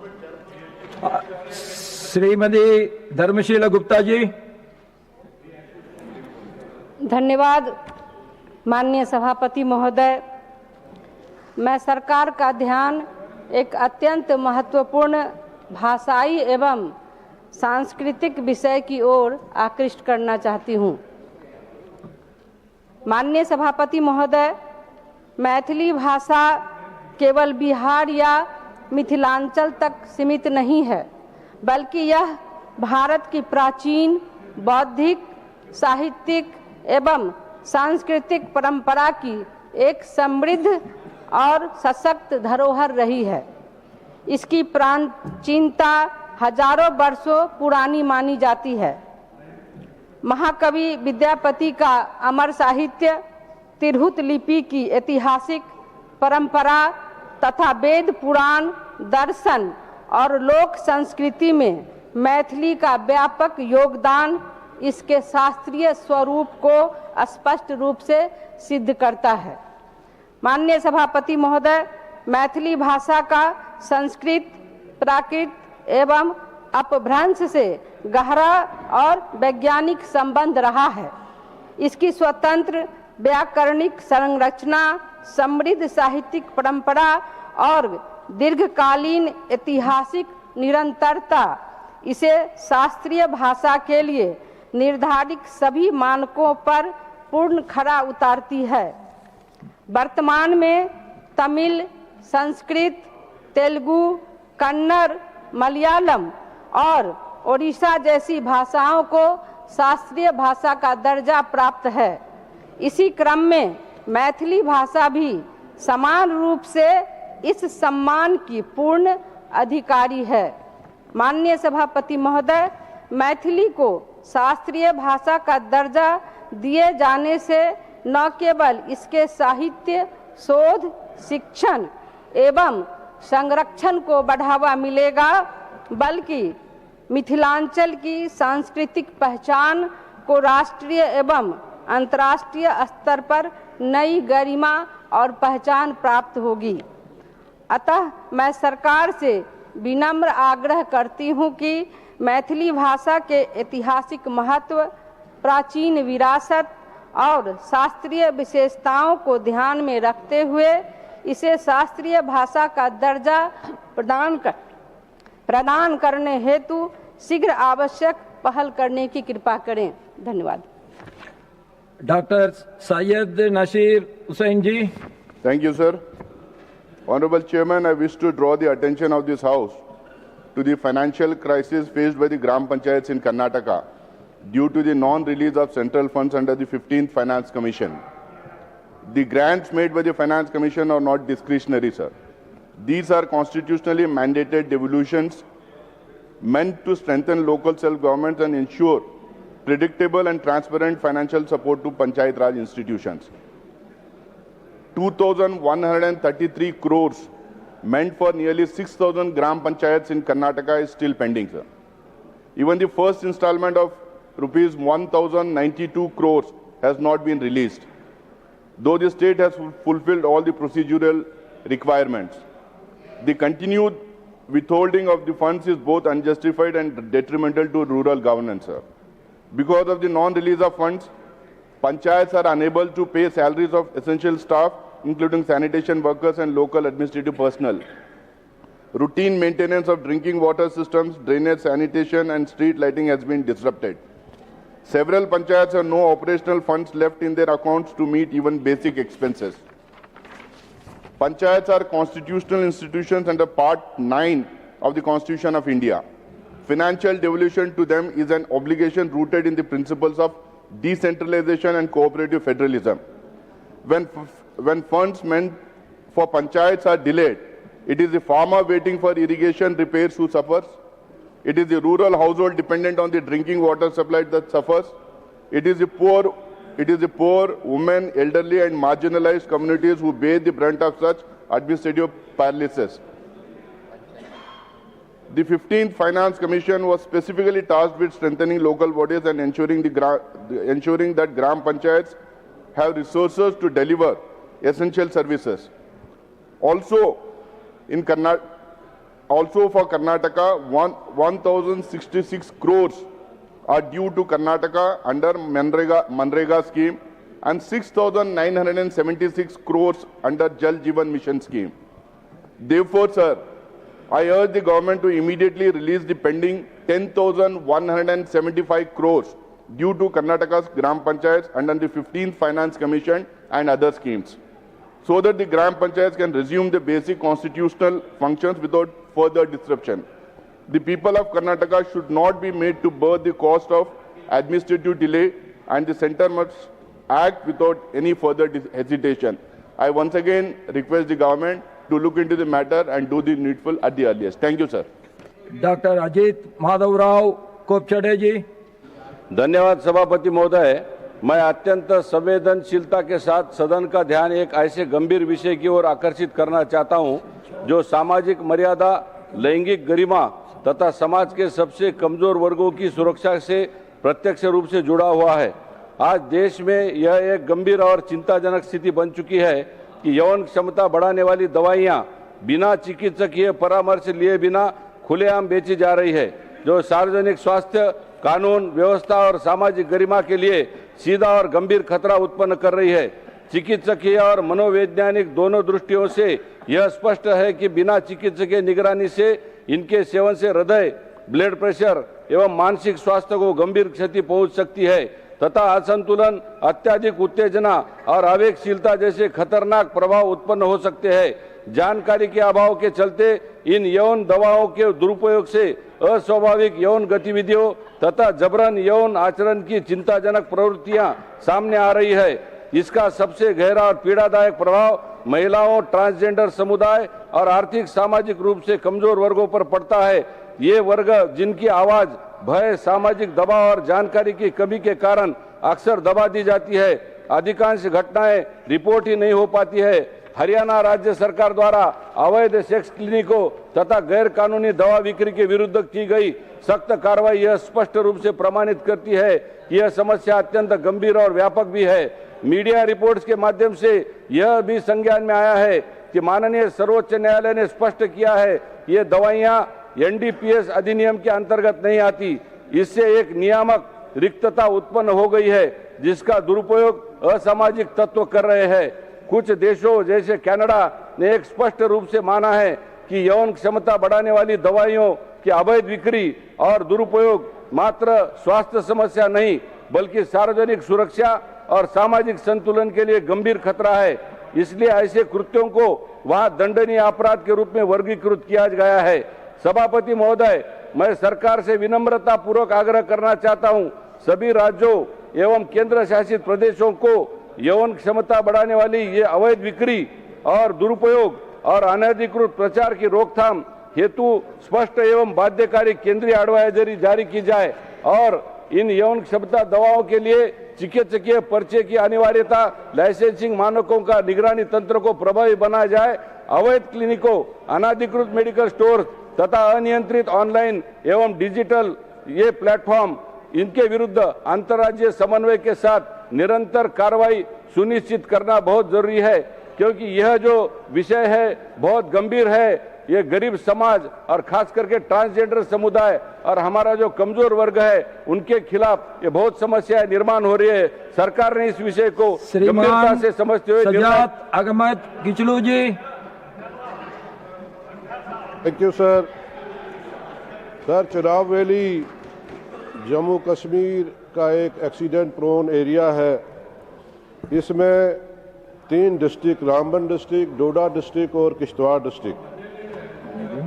Shrimati Dharmshila Gupta ji. धन्यवाद माननीय सभापति महोदय। मैं सरकार का ध्यान एक अत्यंत महत्वपूर्ण भाषाई एवं सांस्कृतिक विषय की ओर आकृष्ट करना चाहती हूँ। माननीय सभापति महोदय, मैथिली भाषा केवल बिहार या मिथिलांचल तक सीमित नहीं है, बल्कि यह भारत की प्राचीन बौद्धिक, साहित्यिक एवं सांस्कृतिक परंपरा की एक समृद्ध और सशक्त धरोहर रही है। इसकी प्राचीनता हजारों वर्षों पुरानी मानी जाती है। महाकवि विद्यापति का अमर साहित्य, तिरहुत लिपि की ऐतिहासिक परंपरा तथा वेद पुराण, दर्शन और लोक संस्कृति में मैथिली का व्यापक योगदान इसके शास्त्रीय स्वरूप को स्पष्ट रूप से सिद्ध करता है। माननीय सभापति महोदय, मैथिली भाषा का संस्कृत, प्राकृत एवं अपभ्रंश से गहरा और वैज्ञानिक संबंध रहा है। इसकी स्वतंत्र व्याकरणिक संरचना, समृद्ध साहित्यिक परंपरा और दीर्घकालीन ऐतिहासिक निरंतरता इसे शास्त्रीय भाषा के लिए निर्धारित सभी मानकों पर पूर्ण खरा उतारती है। वर्तमान में तमिल, संस्कृत, तेलुगु, कन्नड़, मलयालम और ओडिशा जैसी भाषाओं को शास्त्रीय भाषा का दर्जा प्राप्त है। इसी क्रम में मैथिली भाषा भी समान रूप से इस सम्मान की पूर्ण अधिकारी है। माननीय सभापति महोदय, मैथिली को शास्त्रीय भाषा का दर्जा दिए जाने से न केवल इसके साहित्य, शोध, शिक्षण एवं संरक्षण को बढ़ावा मिलेगा, बल्कि मिथिलांचल की सांस्कृतिक पहचान को राष्ट्रीय एवं अंतर्राष्ट्रीय स्तर पर नई गरिमा और पहचान प्राप्त होगी। अतः मैं सरकार से विनम्र आग्रह करती हूं कि मैथिली भाषा के ऐतिहासिक महत्व, प्राचीन विरासत और शास्त्रीय विशेषताओं को ध्यान में रखते हुए इसे शास्त्रीय भाषा का दर्जा प्रदान करने हेतु शीघ्र आवश्यक पहल करने की कृपा करें। धन्यवाद। Doctor Syed Naseer Hussain ji. Thank you, sir. Honorable Chairman, I wish to draw the attention of this House to the financial crisis faced by the Gram Panchayats in Karnataka due to the non-release of central funds under the 15th Finance Commission. The grants made by the Finance Commission are not discretionary, sir. These are constitutionally mandated devolutions meant to strengthen local self-governments and ensure predictable and transparent financial support to Panchayat Raj institutions. 2,133 crores meant for nearly 6,000 gram panchayats in Karnataka is still pending, sir. Even the first installment of rupees 1,092 crores has not been released, though the state has fulfilled all the procedural requirements. The continued withholding of the funds is both unjustified and detrimental to rural governance, sir. Because of the non-release of funds, panchayats are unable to pay salaries of essential staff, including sanitation workers and local administrative personnel. Routine maintenance of drinking water systems, drainage, sanitation and street lighting has been disrupted. Several panchayats have no operational funds left in their accounts to meet even basic expenses. Panchayats are constitutional institutions under Part 9 of the Constitution of India. Financial devolution to them is an obligation rooted in the principles of decentralization and cooperative federalism. When funds meant for panchayats are delayed, it is the farmer waiting for irrigation repairs who suffers. It is the rural household dependent on the drinking water supply that suffers. It is the poor, women, elderly and marginalized communities who bear the brunt of such administrative paralysis. The 15th Finance Commission was specifically tasked with strengthening local bodies and ensuring that gram panchayats have resources to deliver essential services. Also for Karnataka, 1,066 crores are due to Karnataka under Manrega scheme and 6,976 crores under Jal Jeevan Mission scheme. Therefore, sir, I urge the government to immediately release the pending 10,175 crores due to Karnataka's Gram Panchayats under the 15th Finance Commission and other schemes, so that the Gram Panchayats can resume the basic constitutional functions without further disruption. The people of Karnataka should not be made to bear the cost of administrative delay, and the centre must act without any further hesitation. I once again request the government to look into the matter and do the needful at the earliest. Thank you, sir. Doctor Ajit Madhavrao कोपचड़े ji. धन्यवाद सभापति महोदय। मैं अत्यंत संवेदनशीलता के साथ सदन का ध्यान एक ऐसे गंभीर विषय की ओर आकर्षित करना चाहता हूं, जो सामाजिक मर्यादा, लैंगिक गरिमा तथा समाज के सबसे कमजोर वर्गों की सुरक्षा से प्रत्यक्ष रूप से जुड़ा हुआ है। आज देश में यह एक गंभीर और चिंताजनक स्थिति बन चुकी है कि यौन क्षमता बढ़ाने वाली दवाइयां बिना चिकित्सकीय परामर्श लिए बिना खुलेआम बेची जा रही है, जो सार्वजनिक स्वास्थ्य, कानून व्यवस्था और सामाजिक गरिमा के लिए सीधा और गंभीर खतरा उत्पन्न कर रही है। चिकित्सकीय और मनोवैज्ञानिक दोनों दृष्टियों से यह स्पष्ट है कि बिना चिकित्सकीय निगरानी से इनके सेवन से हृदय, ब्लड प्रेशर एवं मानसिक स्वास्थ्य को गंभीर क्षति पहुंच सकती है तथा असंतुलन, अत्यधिक उत्तेजना और आवेगशीलता जैसे खतरनाक प्रभाव उत्पन्न हो सकते हैं। जानकारी के अभाव के चलते इन यौन दवाओं के दुरुपयोग से अस्वाभाविक यौन गतिविधियों तथा जबरन यौन आचरण की चिंताजनक प्रवृत्तियां सामने आ रही है। इसका सबसे गहरा और पीड़ादायक प्रभाव महिलाओं, ट्रांसजेंडर समुदाय और आर्थिक सामाजिक रूप से कमजोर वर्गों पर पड़ता है। ये वर्ग जिनकी आवाज भय, सामाजिक दबाव और जानकारी की कमी के कारण अक्सर दबा दी जाती है। अधिकांश घटनाएं रिपोर्ट ही नहीं हो पाती है। हरियाणा राज्य सरकार द्वारा अवैध सेक्स क्लिनिकों तथा गैर कानूनी दवा बिक्री के विरुद्ध की गई सख्त कार्रवाई यह स्पष्ट रूप से प्रमाणित करती है कि यह समस्या अत्यंत गंभीर और व्यापक भी है। मीडिया रिपोर्ट्स के माध्यम से यह भी संज्ञान में आया है कि माननीय सर्वोच्च न्यायालय ने स्पष्ट किया है ये दवाइयां एनडीपीएस अधिनियम के अंतर्गत नहीं आती। इससे एक नियामक रिक्तता उत्पन्न हो गई है, जिसका दुरुपयोग असामाजिक तत्व कर रहे हैं। कुछ देशों जैसे कनाडा ने एक स्पष्ट रूप से माना है कि यौन क्षमता बढ़ाने वाली दवाइयों की अवैध बिक्री और दुरुपयोग मात्र स्वास्थ्य समस्या नहीं, बल्कि सार्वजनिक सुरक्षा और सामाजिक संतुलन के लिए गंभीर खतरा है। इसलिए ऐसे कृत्यों को वहां दंडनीय अपराध के रूप में वर्गीकृत किया गया है। सभापति महोदय, मैं सरकार से विनम्रता पूर्वक आग्रह करना चाहता हूं, सभी राज्यों एवं केंद्र शासित प्रदेशों को यौन क्षमता बढ़ाने वाली ये अवैध बिक्री और दुरुपयोग और अनधिकृत प्रचार की रोकथाम हेतु स्पष्ट एवं बाध्यकारी केंद्रीय एडवाइजरी जारी की जाए और इन यौन क्षमता दवाओं के लिए चिकित्सकीय पर्चे की अनिवार्यता, लाइसेंसिंग मानकों का निगरानी तंत्र को प्रभावी बनाया जाए, अवैध क्लिनिकों, अनाधिकृत मेडिकल स्टोर तथा अनियंत्रित ऑनलाइन एवं डिजिटल ये प्लेटफॉर्म, इनके विरुद्ध अंतर्राज्यीय समन्वय के साथ निरंतर कार्रवाई सुनिश्चित करना बहुत जरूरी है, क्योंकि यह जो विषय है बहुत गंभीर है। ये गरीब समाज और खास करके ट्रांसजेंडर समुदाय और हमारा जो कमजोर वर्ग है उनके खिलाफ ये बहुत समस्याएं निर्माण हो रही है। सरकार ने इस विषय को गंभीरता से समझते हुए Sajjad Ahmad Kichloo ji. Thank you sir. Sir, Chenab valley Jammu Kashmir का एक एक्सीडेंट प्रोन एरिया है। इसमें 3 district, Ramban district, Doda district और किश्तवाड़ डिस्ट्रिक्ट,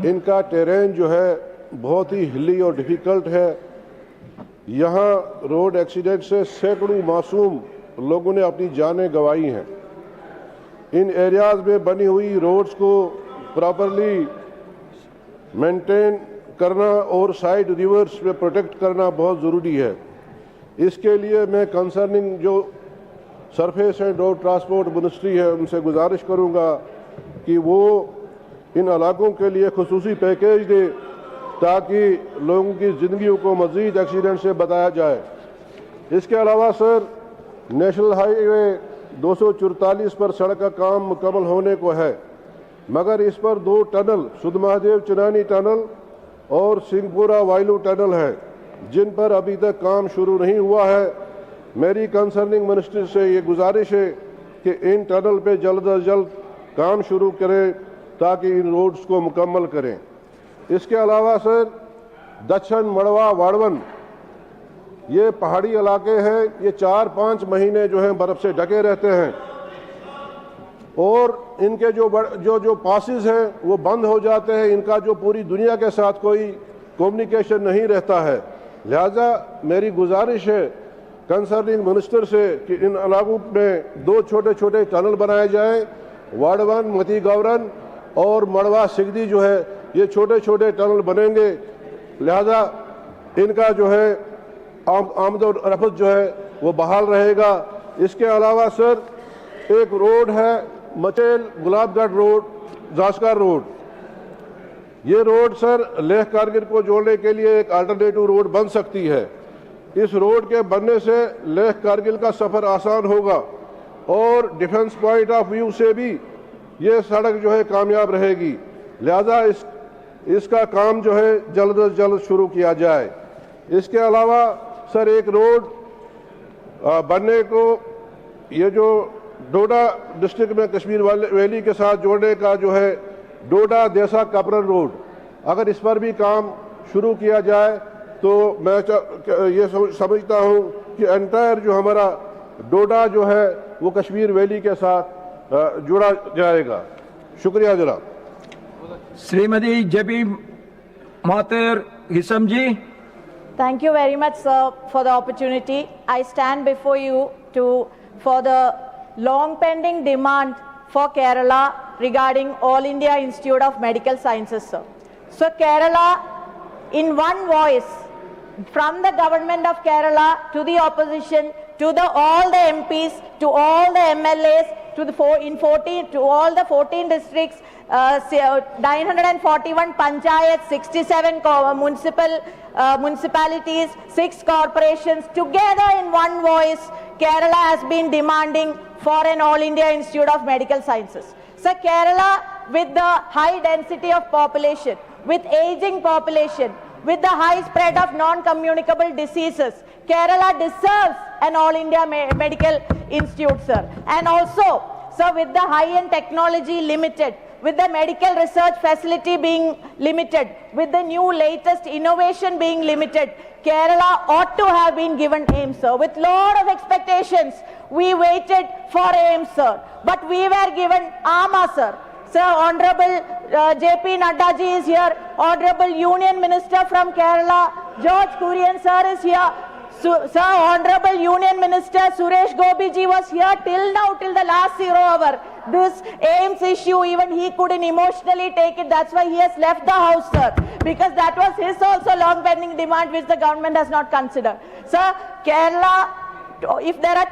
इनका टेरेन जो है बहुत ही हिली और डिफ़िकल्ट है। यहाँ रोड एक्सीडेंट से सैकड़ों मासूम लोगों ने अपनी जानें गंवाई हैं। इन एरियाज़ में बनी हुई रोड्स को प्रॉपरली मेंटेन करना और साइड रिवर्स में प्रोटेक्ट करना बहुत ज़रूरी है। इसके लिए मैं कंसर्निंग जो surface and road transport ministry है उनसे गुजारिश करूँगा कि वो इन इलाकों के लिए खुसूसी पैकेज दे ताकि लोगों की ज़िंदगियों को मज़ीद एक्सीडेंट से बचाया जाए। इसके अलावा सर, नेशनल हाईवे 244 पर सड़क का काम मुकम्मल होने को है, मगर इस पर 2 टनल, सुधमहादेव चिनानी टनल और सिंहपुरा वाइलू टनल है, जिन पर अभी तक काम शुरू नहीं हुआ है। मेरी कंसर्निंग मिनिस्टर से ये गुजारिश है कि इन टनल पे जल्द अज जल्द काम शुरू करें ताकि इन रोड्स को मुकम्मल करें। इसके अलावा सर, दक्षिण मड़वा वाड़वन ये पहाड़ी इलाके हैं, ये 4-5 महीने जो हैं बर्फ़ से ढके रहते हैं और इनके जो पासेस हैं वो बंद हो जाते हैं। इनका जो पूरी दुनिया के साथ कोई कम्युनिकेशन नहीं रहता है। लिहाजा मेरी गुजारिश है कंसर्निंग मिनिस्टर से कि इन इलाकों में 2 छोटे छोटे टनल बनाए जाएं। वाड़वन, मती गौरन और मड़वा सिगदी जो है ये छोटे छोटे टनल बनेंगे। लिहाजा इनका जो है आमद और रफ्त जो है वो बहाल रहेगा। इसके अलावा सर, एक रोड है मचेल गुलाबगढ़ रोड, जास्कर रोड। ये रोड सर लेह कारगिल को जोड़ने के लिए एक अल्टरनेटिव रोड बन सकती है। इस रोड के बनने से लेह कारगिल का सफ़र आसान होगा और डिफेंस पॉइंट ऑफ व्यू से भी ये सड़क जो है कामयाब रहेगी। लिहाजा इसका काम जो है जल्द से जल्द शुरू किया जाए। इसके अलावा सर, एक रोड बनने को ये जो डोडा डिस्ट्रिक्ट में कश्मीर वैली के साथ जोड़ने का जो है डोडा देसा कपरन रोड, अगर इस पर भी काम शुरू किया जाए तो मैं ये समझता हूँ कि एंटायर जो हमारा डोडा जो है वो कश्मीर वैली के साथ जुड़ा जाएगा। शुक्रिया जनाब। Shrimati Jebi Mather Hisham ji. Thank you very much, sir, for the opportunity. I stand before you for the long pending demand for Kerala regarding All India Institute of Medical Sciences, sir. So Kerala, in one voice, from the government of Kerala to the opposition, to all the MPs, to all the MLAs, to all the 14 districts, 941 panchayats, 67 municipalities, 6 corporations, together in one voice, Kerala has been demanding for an All India Institute of Medical Sciences. So Kerala, with the high density of population, with aging population, with the high spread of non-communicable diseases, Kerala deserves an All India Medical Institute, sir. And also, sir, with the high-end technology limited, with the medical research facility being limited, with the new latest innovation being limited, Kerala ought to have been given AIIMS, sir. With lot of expectations, we waited for AIIMS, sir. But we were given AMA, sir. Sir, Honorable J.P. Nadda ji is here. Honorable Union Minister from Kerala, George Kurian sir is here. Sir, Honorable Union Minister Suresh Gopi ji was here till now, till the last 0 hour. This AIIMS issue, even he couldn't emotionally take it. That's why he has left the house, sir. Because that was his also long pending demand which the government has not considered. Sir, Kerala, if there are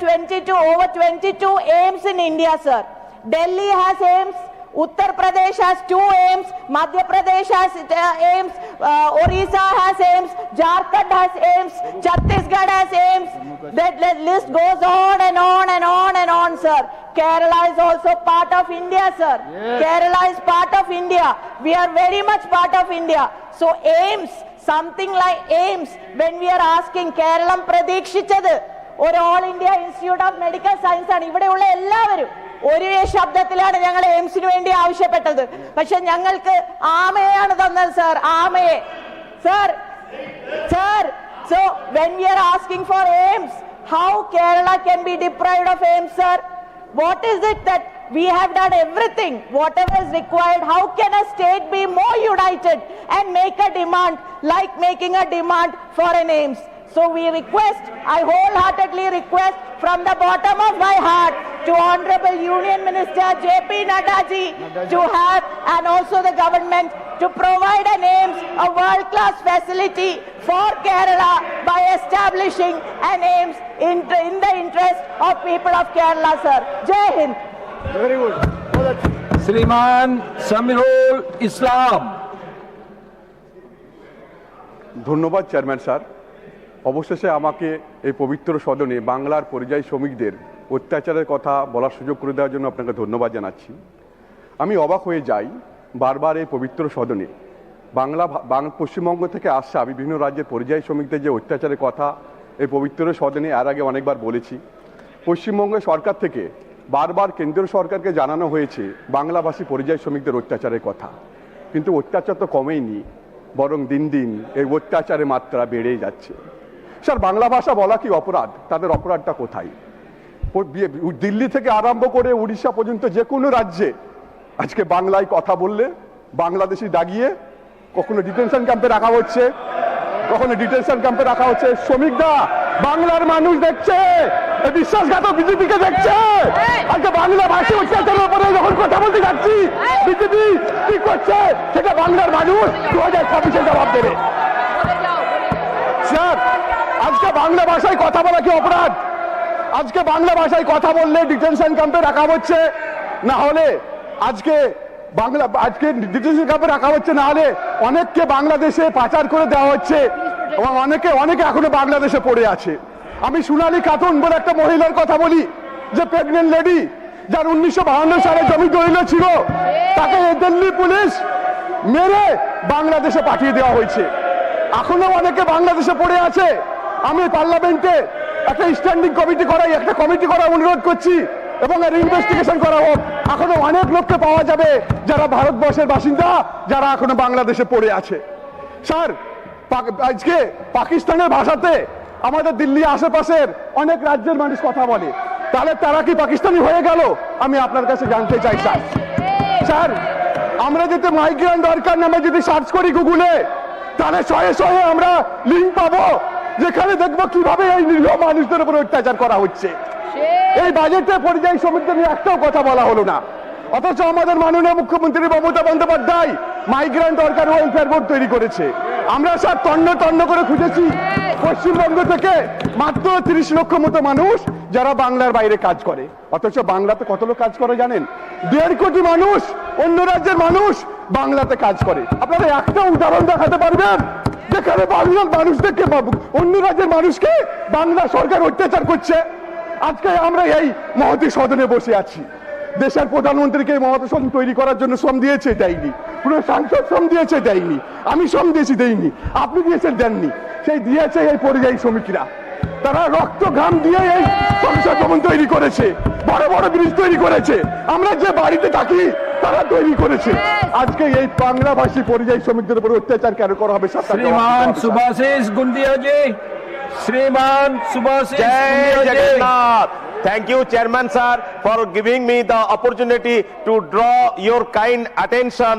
over 22 AIIMS in India, sir. Delhi has AIIMS. Uttar Pradesh has 2 AIIMS, Madhya Pradesh has AIIMS, Orissa has AIIMS, Jharkhand has AIIMS, Chhattisgarh has AIIMS. That list goes on and on and on and on, sir. Kerala is also part of India, sir. Yes. Kerala is part of India. We are very much part of India. So AIIMS, something like AIIMS, when we are asking Keralam Pradikshichadu, or All India Institute of Medical Science, and ഇവിടെയുള്ള എല്ലാവരും ഒരേ ശബ്ദത്തിലാണ് ഞങ്ങൾ എയിംസിന് വേണ്ടി ആവശ്യപ്പെട്ടത്. പക്ഷെ ഞങ്ങൾക്ക് ആമയാണ് തന്നത് sir, ആമയെ. Sir, so when we are asking for AIIMS, how Kerala can be deprived of AIIMS, sir? What is it that we have done everything, whatever is required? How can a state be more united and make a demand like making a demand for an AIIMS? So we request, I wholeheartedly request from the bottom of my heart to Honorable Union Minister J.P. Nadda ji to have, and also the government, to provide an AIIMS, a world-class facility for Kerala by establishing an AIIMS in the interest of people of Kerala, sir. Jai Hind. Very good. Shriman Samirul Islam. ধন্যবাদ chairman sir. অবশেষে আমাকে এই পবিত্র সদনে বাংলার পরিযায়ী শ্রমিকদের অত্যাচারের কথা বলার সুযোগ করে দেওয়ার জন্য আপনাকে ধন্যবাদ জানাচ্ছি। আমি অবাক হয়ে যাই বারবার এই পবিত্র সদনে পশ্চিমবঙ্গ থেকে আসা বিভিন্ন রাজ্যের পরিযায়ী শ্রমিকদের যে অত্যাচারের কথা এই পবিত্র সদনে এর আগে অনেকবার বলেছি। পশ্চিমবঙ্গের সরকার থেকে বারবার কেন্দ্রীয় সরকারকে জানানো হয়েছে বাংলাভাষী পরিযায়ী শ্রমিকদের অত্যাচারের কথা, কিন্তু অত্যাচার তো কমেইনি, বরং দিন দিন এই অত্যাচারের মাত্রা বেড়েই যাচ্ছে। স্যার, বাংলা ভাষা বলা কি অপরাধ? তাদের অপরাধটা কোথায়? দিল্লি থেকে আরম্ভ করে উড়িষ্যা পর্যন্ত যে কোনো রাজ্যে আজকে বাংলায় কথা বললে বাংলাদেশি দাগিয়ে কখনো ডিটেনশন ক্যাম্পে রাখা হচ্ছে, শ্রমিকরা বাংলার মানুষ দেখছে, বিশ্বাসঘাতক বিজেপিকে দেখছে। আজকে বাংলা ভাষী অত্যাচারের উপরে যখন কথা বলতে যাচ্ছি, বিজেপি কি করছে সেটা বাংলার মানুষ 2026-এ জবাব দেবে। স্যার, আজকে বাংলা ভাষায় কথা বলা কি অপরাধ? আজকে বাংলা ভাষায় কথা বললে ডিটেনশন ক্যাম্পে রাখা হচ্ছে, না হলে আজকে ডিটেনশন ক্যাম্পে রাখা হচ্ছে, না হলে অনেককে বাংলাদেশে পাচার করে দেওয়া হচ্ছে এবং অনেকে এখনো বাংলাদেশে পড়ে আছে। আমি সোনালী খাতুন বলে একটা মহিলার কথা বলি, যে প্রেগনেন্ট লেডি, যার 1952 সালে জমি দলিল ছিল, তাকে দিল্লি পুলিশ মেরে বাংলাদেশে পাঠিয়ে দেওয়া হয়েছে। এখনো অনেকে বাংলাদেশে পড়ে আছে। আমি পার্লামেন্টে একটা স্ট্যান্ডিং কমিটি করার অনুরোধ করছি এবং এর ইনভেস্টিগেশন করা হোক। এখনো অনেক লোককে পাওয়া যাবে যারা ভারতবর্ষের বাসিন্দা, যারা এখনো বাংলাদেশে পড়ে আছে। স্যার, আজকে পাকিস্তানের ভাষাতে আমাদের দিল্লি আশেপাশের অনেক রাজ্যের মানুষ কথা বলে, তাহলে তারা কি পাকিস্তানি হয়ে গেল? আমি আপনার কাছে জানতে চাই স্যার। আমরা যদি মাইগ্রেন্ট ওয়ার্কার নামে যদি সার্চ করি গুগলে, তাহলে শয়ে আমরা লিঙ্ক পাবো যেখানে দেখবো কিভাবে এই নিরীহ মানুষদের উপর অত্যাচার করা হচ্ছে। এই বাজেটে পরিযায়ী শ্রমিকদের নিয়ে একটাও কথা বলা হলো না, অথচ আমাদের মাননীয় মুখ্যমন্ত্রী Mamata Bandyopadhyay migrant worker welfare board তৈরি করেছে। আমরা স্যার তন্ন করে খুঁজেছি পশ্চিমবঙ্গ থেকে মাত্র 30 লক্ষ মতো মানুষ যারা বাংলার বাইরে কাজ করে, অথচ বাংলাতে কত লোক কাজ করে জানেন? 1.5 কোটি মানুষ, অন্য রাজ্যের মানুষ বাংলাতে কাজ করে। আপনারা একটা উদাহরণ দেখাতে পারবেন যেখানে বাংলার মানুষদেরকে, অন্য রাজ্যের মানুষকে বাংলা সরকার অত্যাচার করছে? আজকে আমরা এই মহতী সদনে বসে আছি, দেশের প্রধানমন্ত্রীকে এই মহতী সদন তৈরি করার জন্য শ্রম দিয়েছে, দেয়নি। পুরো সাংসদ শ্রম দিয়েছে, দেয়নি। আমি শ্রম দিয়েছি, দেয়নি। আপনি দিয়েছেন, দেননি। সেই দিয়েছে এই পরিযায়ী শ্রমিকরা। তারা রক্ত ঘাম দিয়ে এই সংসদ ভবন তৈরি করেছে, বড় বড় ব্রিজ তৈরি করেছে, আমরা যে বাড়িতে থাকি তারা তৈরি করেছে। আজকে এই বাংলাভাষী পরিযায়ী শ্রমিকদের উপর অত্যাচার কেন করা হবে? শ্রীমান সুভাষিস গুন্ডিয়া জি, শ্রীমান সুভাষিস গুন্ডিয়া জি। Thank you, Chairman sir, for giving me the opportunity to draw your kind attention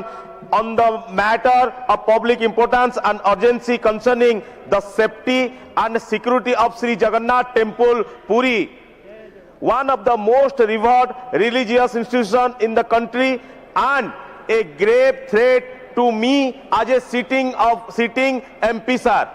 on the matter of public importance and urgency concerning the safety and security of Sri Jagannath Temple, Puri, one of the most revered religious institutions in the country and a grave threat to me as a sitting MP, sir.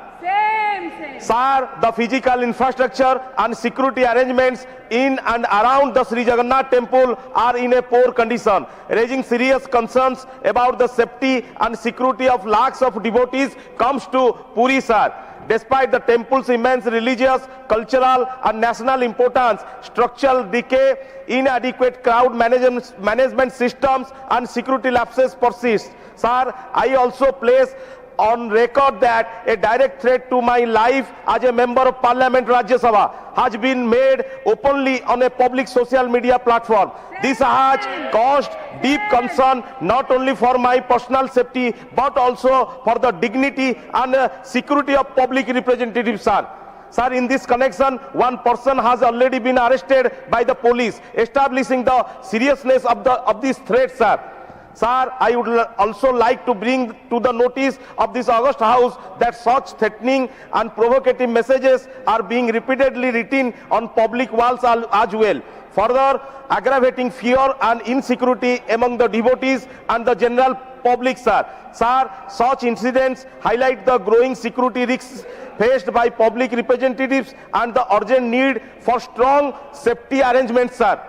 Sir, the physical infrastructure and security arrangements in and around the Sri Jagannath Temple are in a poor condition, raising serious concerns about the safety and security of lakhs of devotees comes to Puri, sir. Despite the temple's immense religious, cultural and national importance, structural decay, inadequate crowd management systems and security lapses persist. Sir, I also place on record that a direct threat to my life as a member of Parliament Rajya Sabha has been made openly on a public social media platform. This has caused deep concern not only for my personal safety but also for the dignity and security of public representatives, sir. Sir, in this connection, one person has already been arrested by the police, establishing the seriousness of this threat, sir. Sir, I would also like to bring to the notice of this august House that such threatening and provocative messages are being repeatedly written on public walls as well, further aggravating fear and insecurity among the devotees and the general public, sir. Sir, such incidents highlight the growing security risks faced by public representatives and the urgent need for strong safety arrangements, sir,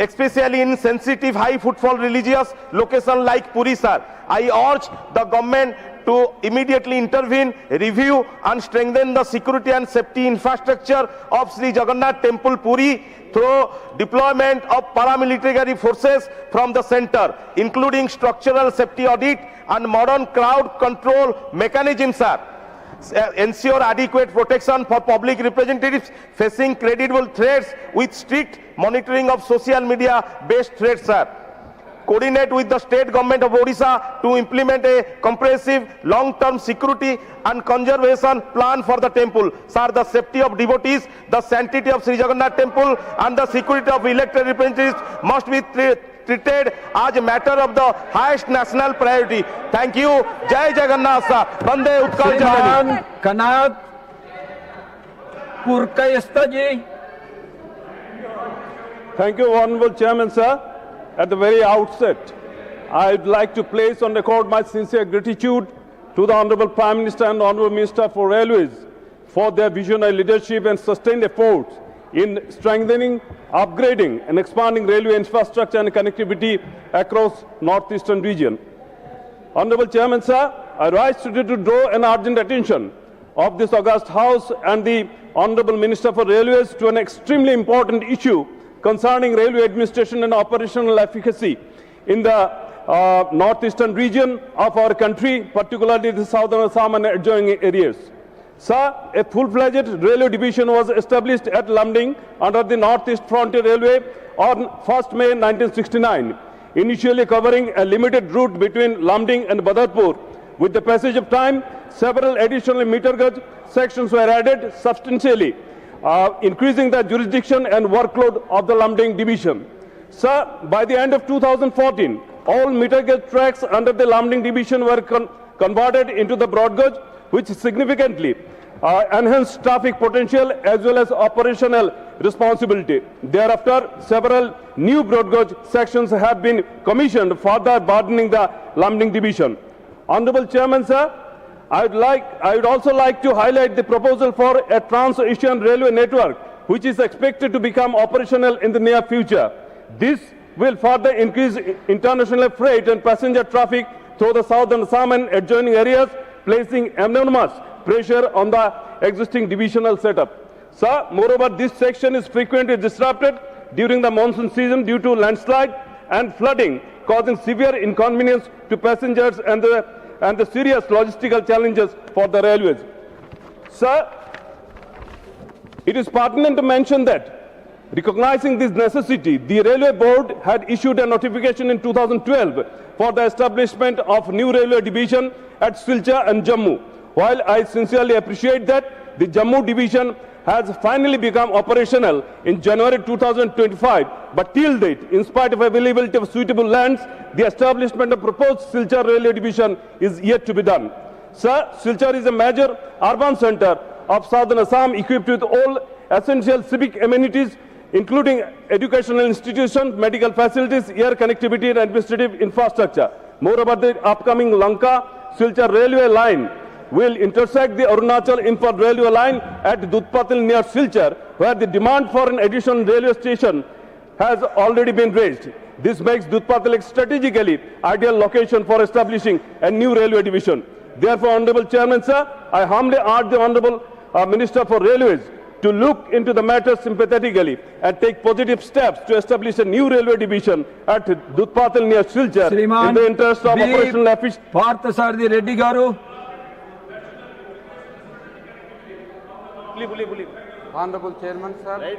especially in sensitive high footfall religious locations like Puri, sir. I urge the government to immediately intervene, review and strengthen the security and safety infrastructure of Sri Jagannath Temple, Puri through deployment of paramilitary forces from the center, including structural safety audit and modern crowd control mechanisms, sir. Ensure adequate protection for public representatives facing credible threats with strict monitoring of social media based threats, sir. Coordinate with the state government of Odisha to implement a comprehensive long-term security and conservation plan for the temple. Sir, the safety of devotees, the sanctity of Sri Jagannath Temple and the security of elected representatives must be treated as a matter of the highest national priority. Thank you. Jai Jagannath, sir. Bande Utkal Janani. Kanad Purkayasta. Thank you, Honorable Chairman, sir. At the very outset, I'd like to place on record my sincere gratitude to the Honorable Prime Minister and Honorable Minister for Railways for their visionary leadership and sustained efforts in strengthening, upgrading and expanding railway infrastructure and connectivity across northeastern region. Honorable Chairman, sir, I rise today to draw an urgent attention of this august House and the Honorable Minister for Railways to an extremely important issue concerning railway administration and operational efficacy in the northeastern region of our country, particularly the southern Assam and adjoining areas. Sir, a full-fledged railway division was established at Lamding under the Northeast Frontier Railway on 1st May 1969, initially covering a limited route between Lamding and Badarpur. With the passage of time, several additional meter gauge sections were added substantially, increasing the jurisdiction and workload of the Lamding division. Sir, by the end of 2014, all meter gauge tracks under the Lamding division were converted into the broad gauge, which significantly enhanced traffic potential as well as operational responsibility. Thereafter, several new broad gauge sections have been commissioned, further broadening the Lamding division. Honorable Chairman, sir, I would also like to highlight the proposal for a trans-Asian railway network, which is expected to become operational in the near future. This will further increase international freight and passenger traffic through the southern Assam and adjoining areas, placing enormous pressure on the existing divisional setup. Sir, moreover, this section is frequently disrupted during the monsoon season due to landslide and flooding, causing severe inconvenience to passengers and the serious logistical challenges for the railways. Sir, it is pertinent to mention that, recognizing this necessity, the Railway Board had issued a notification in 2012 for the establishment of new railway division at Silchar and Jammu. While I sincerely appreciate that the Jammu division has finally become operational in January 2025, but till date, in spite of availability of suitable lands, the establishment of proposed Silchar Railway Division is yet to be done. Sir, Silchar is a major urban center of southern Assam equipped with all essential civic amenities, including educational institutions, medical facilities, air connectivity and administrative infrastructure. Moreover, the upcoming Lanka-Silchar railway line will intersect the Arunachal-Imphal railway line at Dudpatil near Silchar, where the demand for an additional railway station has already been raised. This makes Dudpatil a strategically ideal location for establishing a new railway division. Therefore, Honorable Chairman, sir, I humbly urge the Honorable Minister for Railways to look into the matter sympathetically and take positive steps to establish a new railway division at Dudpatil near Silchar in the interest of operational efficiency. Parthasarathi Reddy Garu. Honorable Chairman, sir,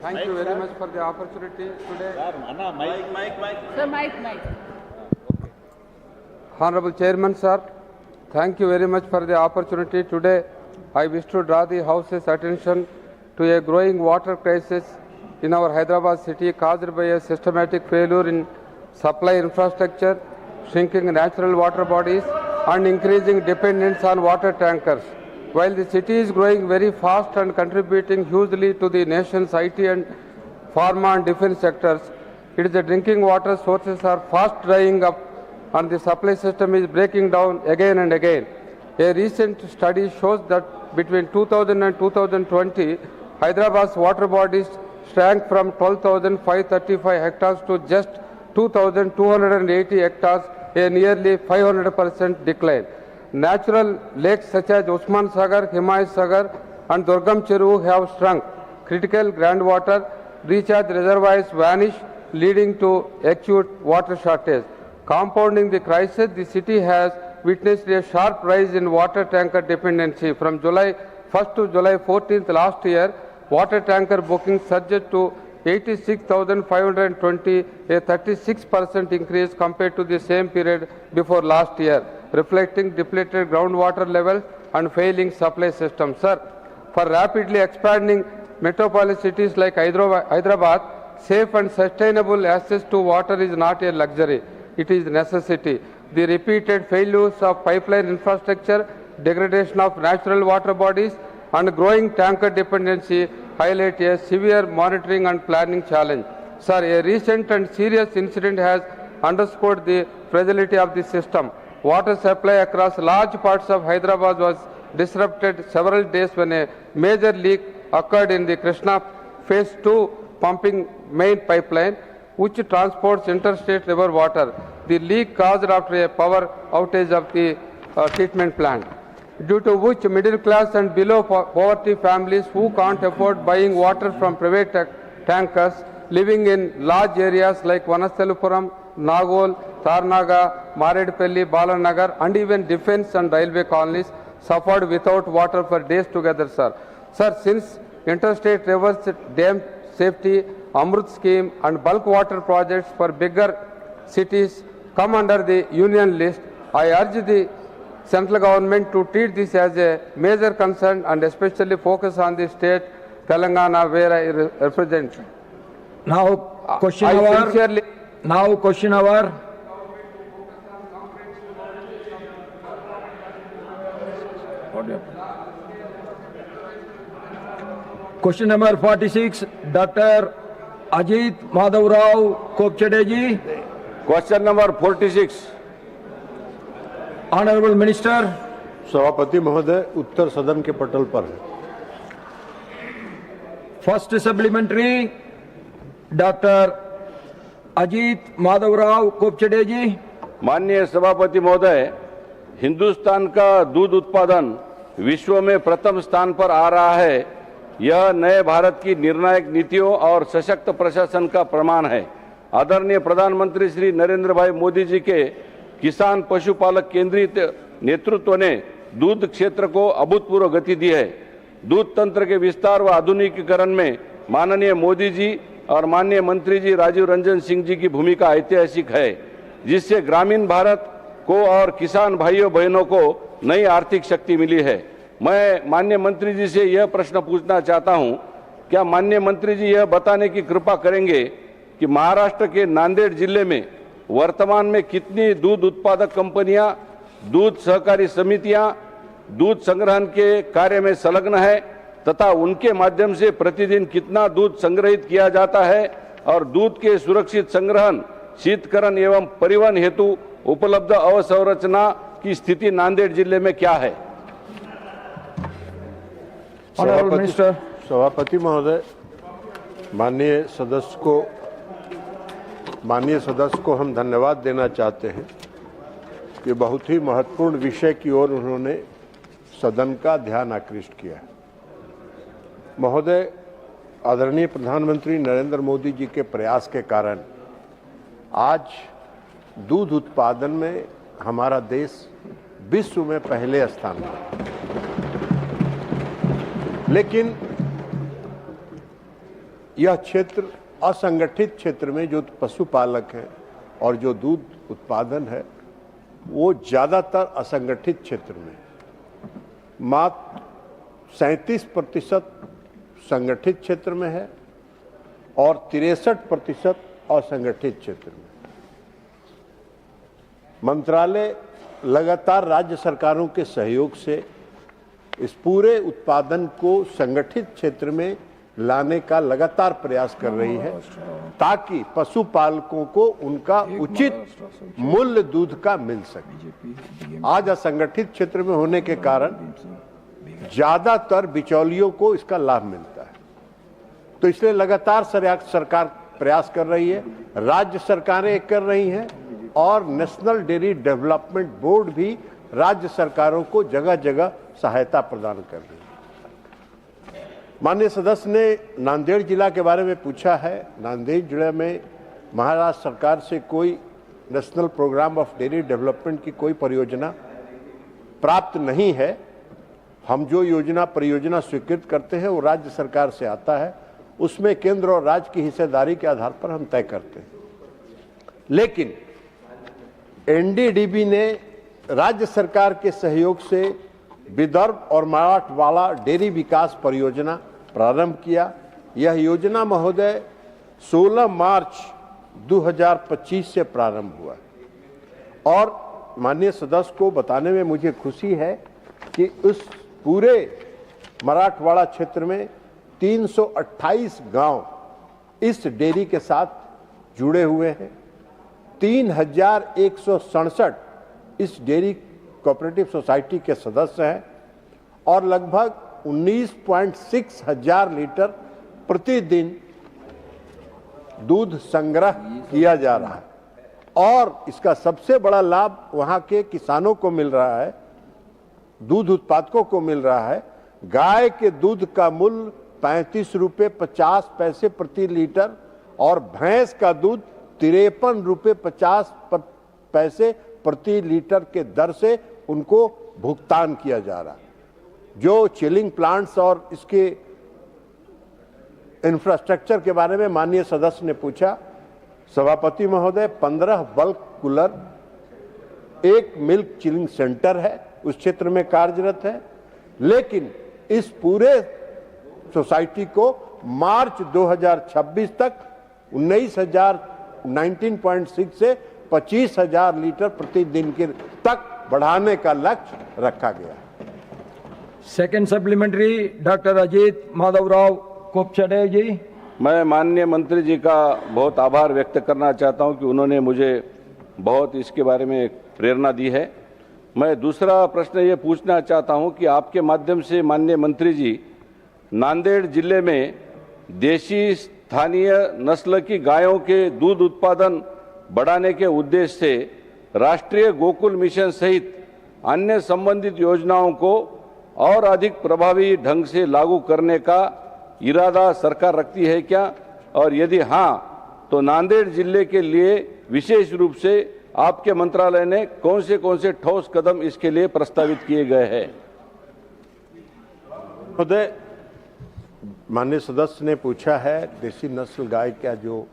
thank you very much for the opportunity today. Sir, mic. Honorable Chairman, sir, thank you very much for the opportunity today. I wish to draw the House's attention to a growing water crisis in our Hyderabad city caused by a systematic failure in supply infrastructure, shrinking natural water bodies, and increasing dependence on water tankers. While the city is growing very fast and contributing hugely to the nation's IT and pharma and defense sectors, the drinking water sources are fast drying up and the supply system is breaking down again and again. A recent study shows that between 2000 and 2020, Hyderabad's water bodies shrank from 12,535 hectares to just 2,280 hectares, a nearly 500% decline. Natural lakes such as Usman Sagar, Himayat Sagar and Durgam Cheru have shrunk. Critical groundwater recharge reservoirs vanish, leading to acute water shortage. Compounding the crisis, the city has witnessed a sharp rise in water tanker dependency. From July 1st to July 14th last year, water tanker bookings surged to 86,520, a 36% increase compared to the same period before last year, reflecting depleted groundwater levels and failing supply system. Sir, for rapidly expanding metropolis cities like Hyderabad, safe and sustainable access to water is not a luxury, it is necessity. The repeated failures of pipeline infrastructure, degradation of natural water bodies, and growing tanker dependency highlight a severe monitoring and planning challenge. Sir, a recent and serious incident has underscored the fragility of the system. Water supply across large parts of Hyderabad was disrupted several days when a major leak occurred in the Krishna Phase 2 pumping main pipeline, which transports interstate river water. The leak caused after a power outage of the treatment plant, due to which middle class and below poverty families who can't afford buying water from private tankers living in large areas like Vanastelupuram, Nagol, Tarnaga, Maredpalli, Balanagar, and even defense and railway colonies suffered without water for days together, sir. Sir, since interstate rivers dam safety, Amrut scheme and bulk water projects for bigger cities come under the union list, I urge the central government to treat this as a major concern and especially focus on the state Telangana where I represent. Now question hour. Question number 46, Dr. Ajit Madhavrao Kopchadeji. Question number 46. Honorable Minister. सभापति महोदय, उत्तर सदन के पटल पर है. First supplementary, Dr. Ajit Madhavrao Kopchadeji. माननीय सभापति महोदय, हिंदुस्तान का दूध उत्पादन विश्व में प्रथम स्थान पर आ रहा है. यह नए भारत की निर्णायक नीतियों और सशक्त प्रशासन का प्रमाण है. आदरणीय प्रधानमंत्री श्री नरेंद्र भाई मोदी जी के किसान पशुपालक केंद्रित नेतृत्व ने दूध क्षेत्र को अभूतपूर्व गति दी है. दूध तंत्र के विस्तार व आधुनिकीकरण में माननीय मोदी जी और माननीय मंत्री जी राजीव रंजन सिंह जी की भूमिका ऐतिहासिक है, जिससे ग्रामीण भारत को और किसान भाइयों बहनों को नई आर्थिक शक्ति मिली है. मैं माननीय मंत्री जी से यह प्रश्न पूछना चाहता हूं, क्या माननीय मंत्री जी यह बताने की कृपा करेंगे कि महाराष्ट्र के नांदेड़ जिले में वर्तमान में कितनी दूध उत्पादक कंपनियां, दूध सहकारी समितियां दूध संग्रहण के कार्य में संलग्न है तथा उनके माध्यम से प्रतिदिन कितना दूध संग्रहित किया जाता है और दूध के सुरक्षित संग्रहण, शीतकरण एवं परिवहन हेतु उपलब्ध अवसंरचना की स्थिति नांदेड़ जिले में क्या है? सभापति महोदय, माननीय सदस्य को हम धन्यवाद देना चाहते हैं कि बहुत ही महत्वपूर्ण विषय की ओर उन्होंने सदन का ध्यान आकृष्ट किया है। महोदय, आदरणीय प्रधानमंत्री नरेंद्र मोदी जी के प्रयास के कारण आज दूध उत्पादन में हमारा देश विश्व में पहले स्थान पर, लेकिन यह क्षेत्र असंगठित क्षेत्र में जो पशुपालक हैं और जो दूध उत्पादन है वो ज़्यादातर असंगठित क्षेत्र में, मात्र 37% संगठित क्षेत्र में है और 63% असंगठित क्षेत्र में। मंत्रालय लगातार राज्य सरकारों के सहयोग से इस पूरे उत्पादन को संगठित क्षेत्र में लाने का लगातार प्रयास कर रही है ताकि पशुपालकों को उनका उचित मूल्य दूध का मिल सके। आज असंगठित क्षेत्र में होने के कारण ज्यादातर बिचौलियों को इसका लाभ मिलता है, तो इसलिए लगातार सरकार प्रयास कर रही है, राज्य सरकारें कर रही हैं और नेशनल डेयरी डेवलपमेंट बोर्ड भी राज्य सरकारों को जगह जगह सहायता प्रदान कर रही है। माननीय सदस्य ने नांदेड़ जिला के बारे में पूछा है। नांदेड़ जिले में महाराष्ट्र सरकार से कोई national programme of dairy development की कोई परियोजना प्राप्त नहीं है। हम जो परियोजना स्वीकृत करते हैं वो राज्य सरकार से आता है, उसमें केंद्र और राज्य की हिस्सेदारी के आधार पर हम तय करते हैं। लेकिन एनडीडीबी ने राज्य सरकार के सहयोग से विदर्भ और मराठवाड़ा डेयरी विकास परियोजना प्रारंभ किया। यह योजना महोदय 16 मार्च 2025 से प्रारंभ हुआ और माननीय सदस्य को बताने में मुझे खुशी है कि उस पूरे मराठवाड़ा क्षेत्र में 328 गांव इस डेयरी के साथ जुड़े हुए हैं। 3167 इस डेयरी कोऑपरेटिव सोसाइटी के सदस्य हैं और लगभग 19.6 हजार लीटर प्रतिदिन दूध संग्रह किया जा रहा है और इसका सबसे बड़ा लाभ वहां के किसानों को मिल रहा है, दूध उत्पादकों को मिल रहा है। गाय के दूध का मूल्य 35 रुपये 50 पैसे प्रति लीटर और भैंस का दूध 53 रुपये 50 पैसे प्रति लीटर के दर से उनको भुगतान किया जा रहा है। जो चिलिंग प्लांट्स और इसके इंफ्रास्ट्रक्चर के बारे में माननीय सदस्य ने पूछा, सभापति महोदय 15 bulk cooler, 1 milk chilling centre है उस क्षेत्र में कार्यरत है। लेकिन इस पूरे सोसाइटी को मार्च 2026 तक 19.6 से 25,000 लीटर प्रतिदिन के तक बढ़ाने का लक्ष्य रखा गया। Second supplementary doctor Ajit Madhavrao कोपचड़े ji. मैं माननीय मंत्री जी का बहुत आभार व्यक्त करना चाहता हूं कि उन्होंने मुझे बहुत इसके बारे में प्रेरणा दी है। मैं दूसरा प्रश्न ये पूछना चाहता हूं कि आपके माध्यम से माननीय मंत्री जी, नांदेड़ जिले में देशी स्थानीय नस्ल की गायों के दूध उत्पादन बढ़ाने के उद्देश्य से राष्ट्रीय गोकुल मिशन सहित अन्य संबंधित योजनाओं को और अधिक प्रभावी ढंग से लागू करने का इरादा सरकार रखती है क्या, और यदि हाँ तो नांदेड़ जिले के लिए विशेष रूप से आपके मंत्रालय ने कौन से ठोस कदम इसके लिए प्रस्तावित किए गए हैं? महोदय, माननीय सदस्य ने पूछा है देसी नस्ल गाय का जो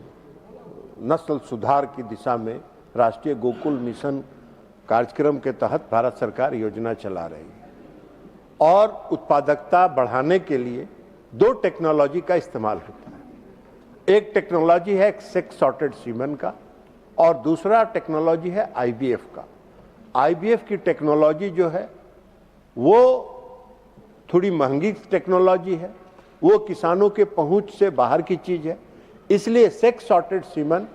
नस्ल सुधार की दिशा में राष्ट्रीय गोकुल मिशन कार्यक्रम के तहत भारत सरकार योजना चला रही है। और उत्पादकता बढ़ाने के लिए दो टेक्नोलॉजी का इस्तेमाल होता है। एक टेक्नोलॉजी है सेक्स सॉर्टेड सीमेन का और दूसरा टेक्नोलॉजी है आईबीएफ का। आईबीएफ की टेक्नोलॉजी जो है वो थोड़ी महंगी टेक्नोलॉजी है, वो किसानों के पहुंच से बाहर की चीज है, इसलिए सेक्स सॉर्टेड सीमेन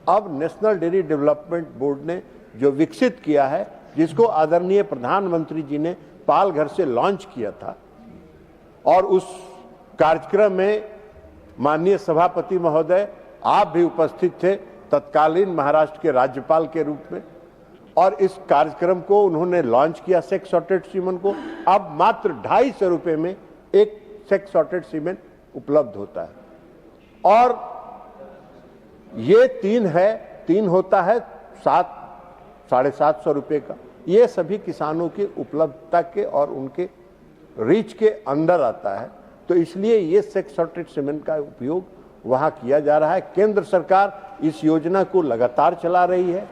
अब नेशनल डेयरी डेवलपमेंट बोर्ड ने जो विकसित किया है, जिसको आदरणीय प्रधानमंत्री जी ने पाल घर से लॉन्च किया था, और उस कार्यक्रम में माननीय सभापति महोदय आप भी उपस्थित थे तत्कालीन महाराष्ट्र के राज्यपाल के रूप में, और इस कार्यक्रम को उन्होंने लॉन्च किया सेक्स सॉर्टेड सीमेन को। अब मात्र 250 रुपए में एक सेक्स सॉर्टेड सीमेन उपलब्ध होता है, और ये तीन होता है 700-750 रुपए का। ये सभी किसानों की उपलब्धता के और उनके रीच के अंदर आता है, तो इसलिए ये सेक्स सॉर्टेड सीमेन का उपयोग वहां किया जा रहा है। केंद्र सरकार इस योजना को लगातार चला रही है।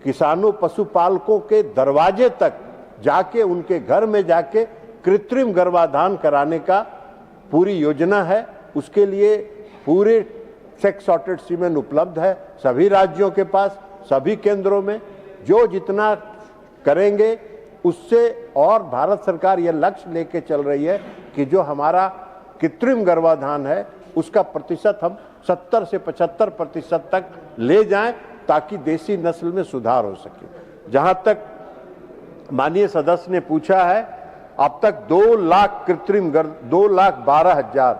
किसानों पशुपालकों के दरवाजे तक जाके, उनके घर में जाके कृत्रिम गर्भाधान कराने का पूरी योजना है। उसके लिए पूरे सेक्स सॉर्टेड सीमेन उपलब्ध है सभी राज्यों के पास, सभी केंद्रों में। जो जितना करेंगे उससे, और भारत सरकार यह लक्ष्य लेके चल रही है कि जो हमारा कृत्रिम गर्भाधान है उसका प्रतिशत हम 70 से 75% तक ले जाएं, ताकि देसी नस्ल में सुधार हो सके। जहां तक माननीय सदस्य ने पूछा है, अब तक 2,12,000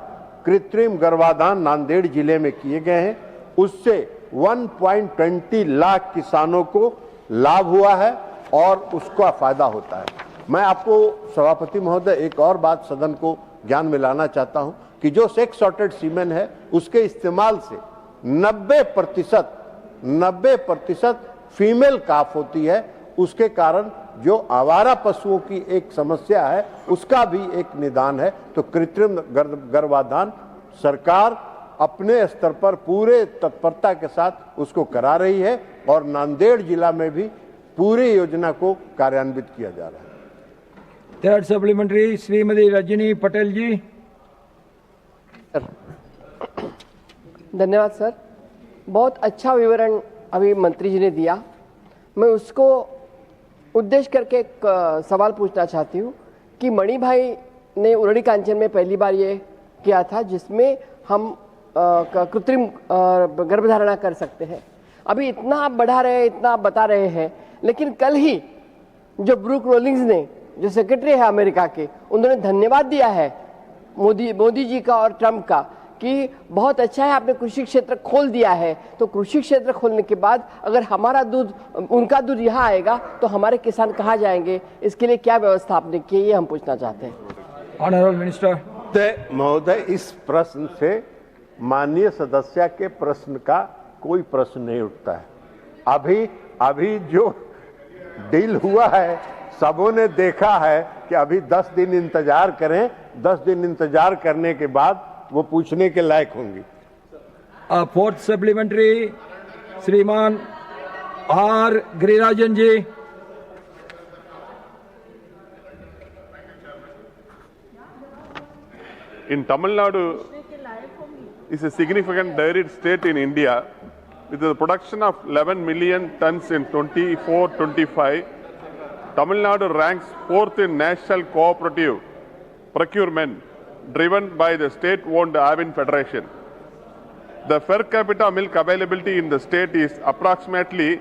कृत्रिम गर्भाधान नांदेड़ जिले में किए गए हैं। उससे 1.20 लाख किसानों को लाभ हुआ है और उसका फायदा होता है। मैं आपको सभापति महोदय एक और बात सदन को ज्ञान में लाना चाहता हूं कि जो सेक्स सॉर्टेड सीमेन है उसके इस्तेमाल से 90% फीमेल काफ होती है। उसके कारण जो आवारा पशुओं की एक समस्या है उसका भी एक निदान है। तो कृत्रिम गर्भाधान सरकार अपने स्तर पर पूरे तत्परता के साथ उसको करा रही है, और नांदेड़ जिला में भी पूरी योजना को कार्यान्वित किया जा रहा है। थर्ड सप्लीमेंट्री श्रीमती रजनी पटेल जी। धन्यवाद सर, बहुत अच्छा विवरण अभी मंत्री जी ने दिया। मैं उसको उद्देश्य करके एक सवाल पूछना चाहती हूँ कि मणि भाई ने उरड़ी कांचन में पहली बार ये किया था जिसमें हम कृत्रिम गर्भधारणा कर सकते हैं। अभी इतना आप बढ़ा रहे हैं, इतना आप बता रहे हैं, लेकिन कल ही जो ब्रूक रोलिंग्स ने, जो सेक्रेटरी है अमेरिका के, उन्होंने धन्यवाद दिया है मोदी जी का और ट्रम्प का कि बहुत अच्छा है आपने कृषि क्षेत्र खोल दिया है। तो कृषि क्षेत्र खोलने के बाद अगर हमारा दूध, उनका दूध यहाँ आएगा तो हमारे किसान कहाँ जाएंगे? इसके लिए क्या व्यवस्था आपने की, ये हम पूछना चाहते हैं। ऑनरेबल मिनिस्टर महोदय, इस प्रश्न से माननीय सदस्य के प्रश्न का कोई प्रश्न नहीं उठता है। अभी जो डील हुआ है सबों ने देखा है कि अभी 10 दिन इंतजार करें, 10 दिन इंतजार करने के बाद वो पूछने के लायक होंगी। फोर्थ सप्लीमेंट्री श्रीमान R Girirajan ji. In Tamil Nadu is a significant dairy state in India with the production of 11 million tons in 24-25. Tamil Nadu ranks 4th in national cooperative procurement driven by the state-owned Avin Federation. The per capita milk availability in the state is approximately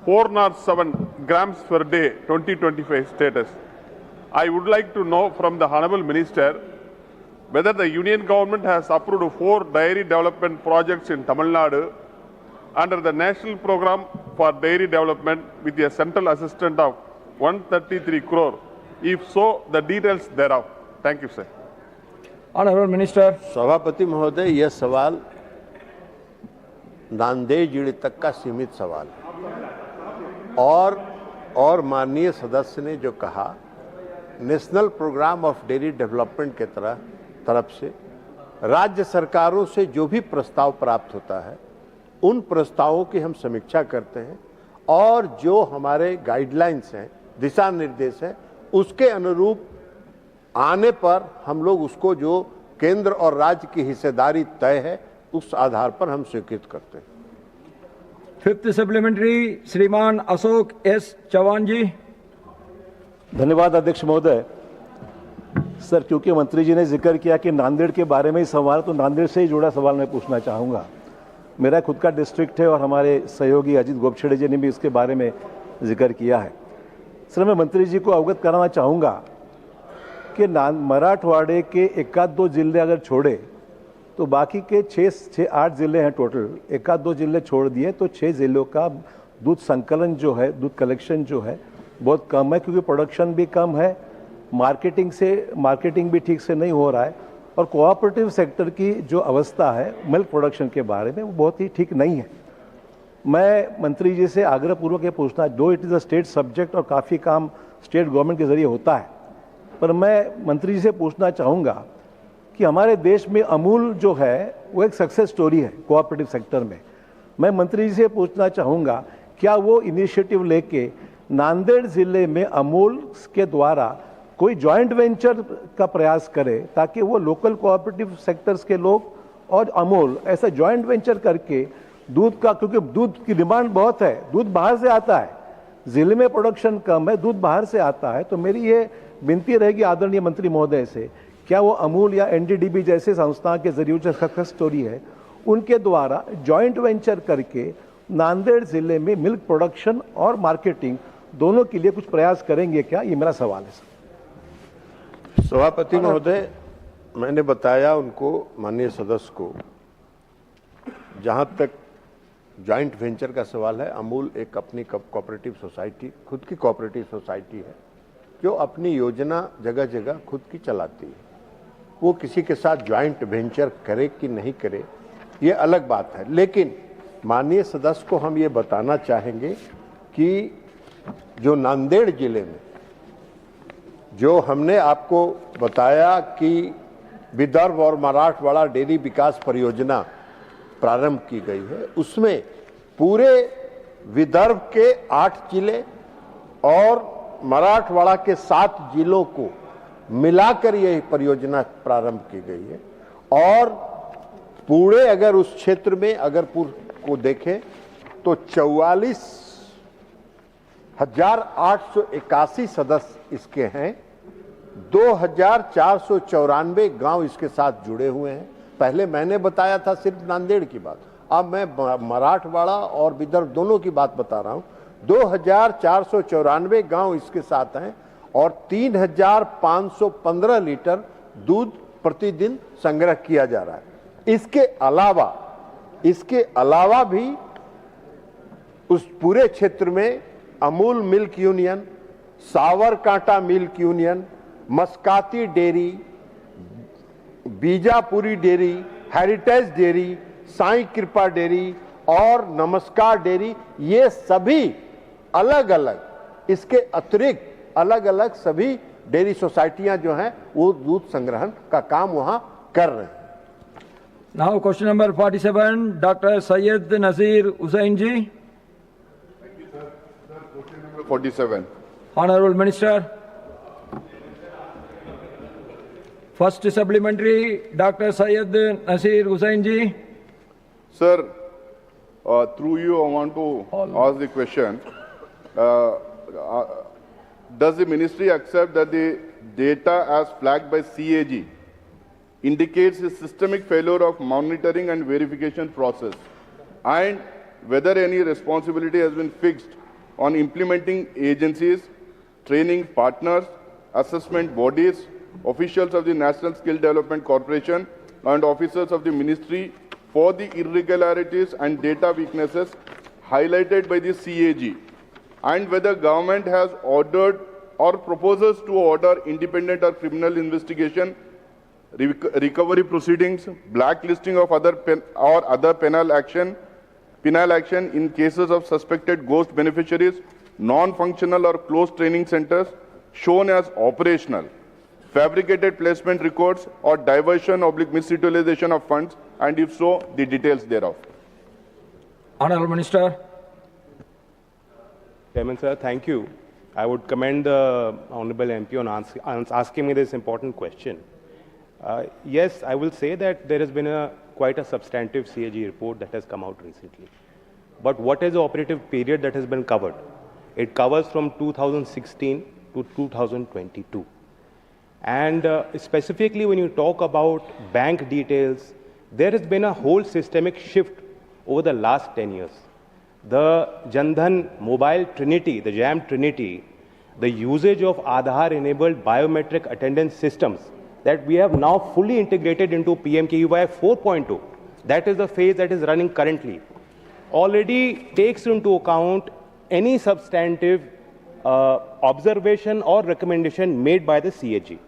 407 grams per day, 2025 status. I would like to know from the Honourable Minister whether the Union Government has approved 4 dairy development projects in Tamil Nadu under the National Program for Dairy Development with a central assistance of 133 crore. If so, the details thereof. Thank you, sir. Honourable Minister. सभापति महोदय, यह सवाल नांदेड़ जिले तक का सीमित सवाल है, और माननीय सदस्य ने जो कहा, national programme of dairy development के तरफ से राज्य सरकारों से जो भी प्रस्ताव प्राप्त होता है उन प्रस्तावों की हम समीक्षा करते हैं, और जो हमारे गाइडलाइंस हैं, दिशा निर्देश हैं, उसके अनुरूप आने पर हम लोग उसको जो केंद्र और राज्य की हिस्सेदारी तय है उस आधार पर हम स्वीकृत करते हैं। फिफ्थ सप्लीमेंट्री श्रीमान अशोक एस चौहान जी। धन्यवाद अध्यक्ष महोदय। सर, क्योंकि मंत्री जी ने जिक्र किया कि नांदेड़ के बारे में ही सवाल, तो नांदेड़ से ही जुड़ा सवाल मैं पूछना चाहूँगा। मेरा खुद का डिस्ट्रिक्ट है और हमारे सहयोगी अजीत गोपछड़े जी ने भी इसके बारे में जिक्र किया है। सर, मैं मंत्री जी को अवगत कराना चाहूँगा कि मराठवाड़े के 1-2 जिले अगर छोड़े तो बाकी के 6-8 जिले हैं टोटल, 1-2 जिले छोड़ दिए तो 6 जिलों का दूध संकलन जो है, दूध कलेक्शन जो है बहुत कम है, क्योंकि प्रोडक्शन भी कम है, मार्केटिंग भी ठीक से नहीं हो रहा है, और कोऑपरेटिव सेक्टर की जो अवस्था है मिल्क प्रोडक्शन के बारे में वो बहुत ही ठीक नहीं है। मैं मंत्री जी से आग्रहपूर्वक ये पूछना, दो it is a state subject और काफ़ी काम स्टेट गवर्नमेंट के जरिए होता है, पर मैं मंत्री जी से पूछना चाहूँगा कि हमारे देश में अमूल जो है वो एक सक्सेस स्टोरी है कोऑपरेटिव सेक्टर में। मैं मंत्री जी से पूछना चाहूँगा, क्या वो इनिशिएटिव लेके नांदेड़ ज़िले में अमूल के द्वारा कोई जॉइंट वेंचर का प्रयास करे ताकि वो लोकल कोऑपरेटिव सेक्टर्स के लोग और अमूल ऐसा जॉइंट वेंचर करके दूध का, क्योंकि दूध की डिमांड बहुत है, दूध बाहर से आता है, ज़िले में प्रोडक्शन कम है, दूध बाहर से आता है, तो मेरी ये विनती रहेगी आदरणीय मंत्री महोदय से, क्या वो अमूल या एनडीडीबी जैसे संस्था के जरिए जो सक्सेस स्टोरी है उनके द्वारा जॉइंट वेंचर करके नांदेड़ ज़िले में मिल्क प्रोडक्शन और मार्केटिंग दोनों के लिए कुछ प्रयास करेंगे क्या? ये मेरा सवाल है सर। सभापति महोदय, मैंने बताया उनको, माननीय सदस्य को, जहां तक जॉइंट वेंचर का सवाल है, अमूल एक अपनी कोऑपरेटिव सोसाइटी, खुद की कोऑपरेटिव सोसाइटी है जो अपनी योजना जगह जगह खुद की चलाती है। वो किसी के साथ जॉइंट वेंचर करे कि नहीं करे ये अलग बात है, लेकिन माननीय सदस्य को हम ये बताना चाहेंगे कि जो नांदेड़ जिले में जो हमने आपको बताया कि विदर्भ और मराठवाड़ा डेयरी विकास परियोजना प्रारंभ की गई है, उसमें पूरे विदर्भ के 8 जिले और मराठवाड़ा के 7 जिलों को मिलाकर यह परियोजना प्रारंभ की गई है। और पूरे अगर उस क्षेत्र में अगर को देखें तो 44,881 सदस्य इसके हैं, 2,494 गांव इसके साथ जुड़े हुए हैं। पहले मैंने बताया था सिर्फ नांदेड़ की बात, अब मैं मराठवाड़ा और विदर्भ दोनों की बात बता रहा हूं। 2,494 गांव इसके साथ हैं और 3,515 लीटर दूध प्रतिदिन संग्रह किया जा रहा है। इसके अलावा भी उस पूरे क्षेत्र में Amul milk union, Sabarkantha milk union, Maskati dairy, Bijapuri dairy, heritage dairy, Sai Kripa dairy और नमस्कार डेयरी, ये सभी अलग अलग, इसके अतिरिक्त अलग अलग सभी डेयरी सोसाइटियां जो हैं वो दूध संग्रहण का काम वहां कर रहे हैं। Now question number 47, doctor Syed Naseer Hussain ji. 47. Honorable Minister. First supplementary, Dr. Syed Nasir Hussain ji. Sir, through you I want to ask the question. Does the ministry accept that the data as flagged by CAG indicates a systemic failure of monitoring and verification process, and whether any responsibility has been fixed on implementing agencies, training partners, assessment bodies, officials of the National Skill Development Corporation and officers of the ministry for the irregularities and data weaknesses highlighted by the CAG, and whether government has ordered or proposes to order independent or criminal investigation, recovery proceedings, blacklisting of other penal action in cases of suspected ghost beneficiaries, non-functional or closed training centers shown as operational, fabricated placement records or diversion/misutilization of funds, and if so, the details thereof. Honorable Minister. Chairman sir, thank you. I would commend the Honorable MP on asking me this important question. Yes, I will say that there has been quite a substantive CAG report that has come out recently. But what is the operative period that has been covered? It covers from 2016 to 2022. And specifically when you talk about bank details, there has been a whole systemic shift over the last 10 years. The Jan Dhan Mobile Trinity, the JAM Trinity, the usage of Aadhaar-enabled biometric attendance systems that we have now fully integrated into PMKUY 4.2, that is the phase that is running currently, already takes into account any substantive observation or recommendation made by the CAG.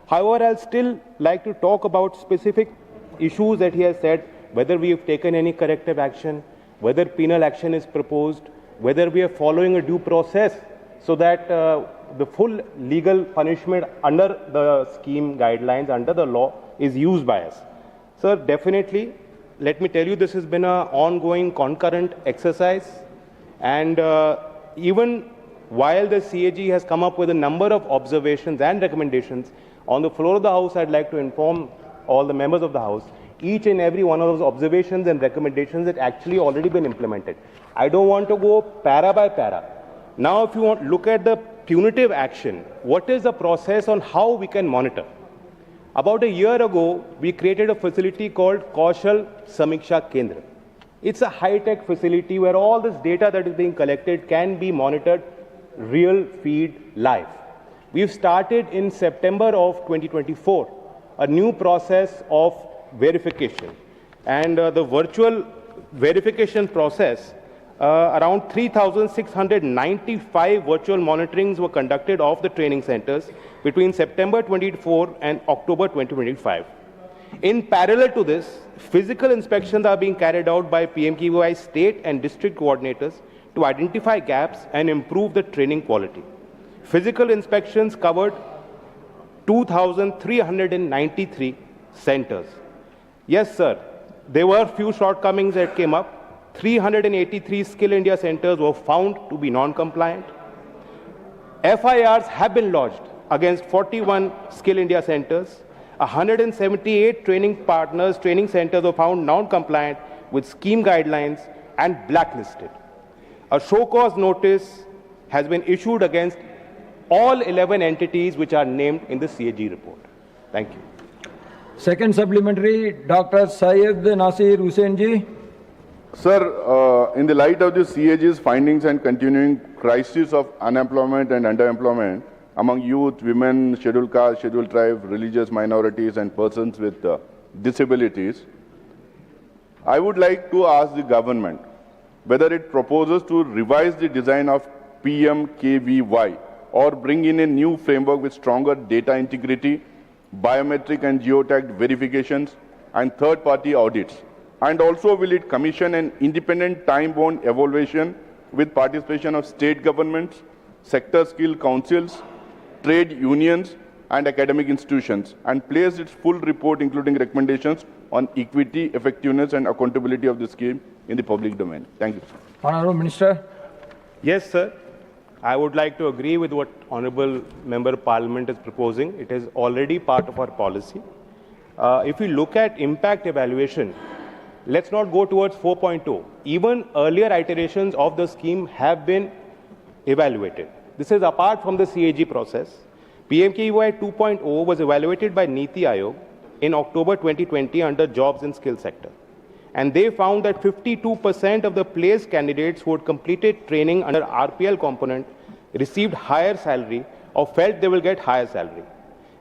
However, I'll still like to talk about specific issues that he has said, whether we have taken any corrective action, whether penal action is proposed, whether we are following a due process so that the full legal punishment under the scheme guidelines, under the law, is used by us. Sir, definitely, let me tell you, this has been an ongoing concurrent exercise. And even while the CAG has come up with a number of observations and recommendations, on the floor of the House, I'd like to inform all the members of the House, each and every one of those observations and recommendations had actually already been implemented. I don't want to go para by para. Now, if you want to look at the punitive action, what is the process on how we can monitor? About a year ago, we created a facility called Kaushal Samiksha Kendra. It's a high-tech facility where all this data that is being collected can be monitored real feed live. We've started in September of 2024 a new process of verification. And the virtual verification process, around 3,695 virtual monitorings were conducted of the training centers between September 24 and October 2025. In parallel to this, physical inspections are being carried out by PMKUY state and district coordinators to identify gaps and improve the training quality. Physical inspections covered 2,393 centers. Yes, sir, there were few shortcomings that came up. 383 Skill India centers were found to be non-compliant. FIRs have been lodged against 41 Skill India centers. 178 training centers were found non-compliant with scheme guidelines and blacklisted. A show-cause notice has been issued against all 11 entities which are named in the CAG report. Thank you. Second supplementary, Dr. Syed Nasir Hussain ji. Sir, in the light of the CAG's findings and continuing crisis of unemployment and underemployment among youth, women, scheduled caste, scheduled tribe, religious minorities, and persons with disabilities, I would like to ask the government whether it proposes to revise the design of PMKVY or bring in a new framework with stronger data integrity, biometric and geotagged verifications, and third-party audits. And also, will it commission an independent time-bound evaluation with participation of state governments, sector skill councils, trade unions, and academic institutions, and place its full report, including recommendations on equity, effectiveness, and accountability of the scheme in the public domain? Thank you. Honorable Minister. Yes, sir. I would like to agree with what Honorable Member of Parliament is proposing. It is already part of our policy. If we look at impact evaluation, let's not go towards 4.2. Even earlier iterations of the scheme have been evaluated. This is apart from the CAG process. PMKUY 2.0 was evaluated by Niti Aayog in October 2020 under Jobs and Skills sector. And they found that 52% of the placed candidates who had completed training under RPL component received higher salary or felt they will get higher salary.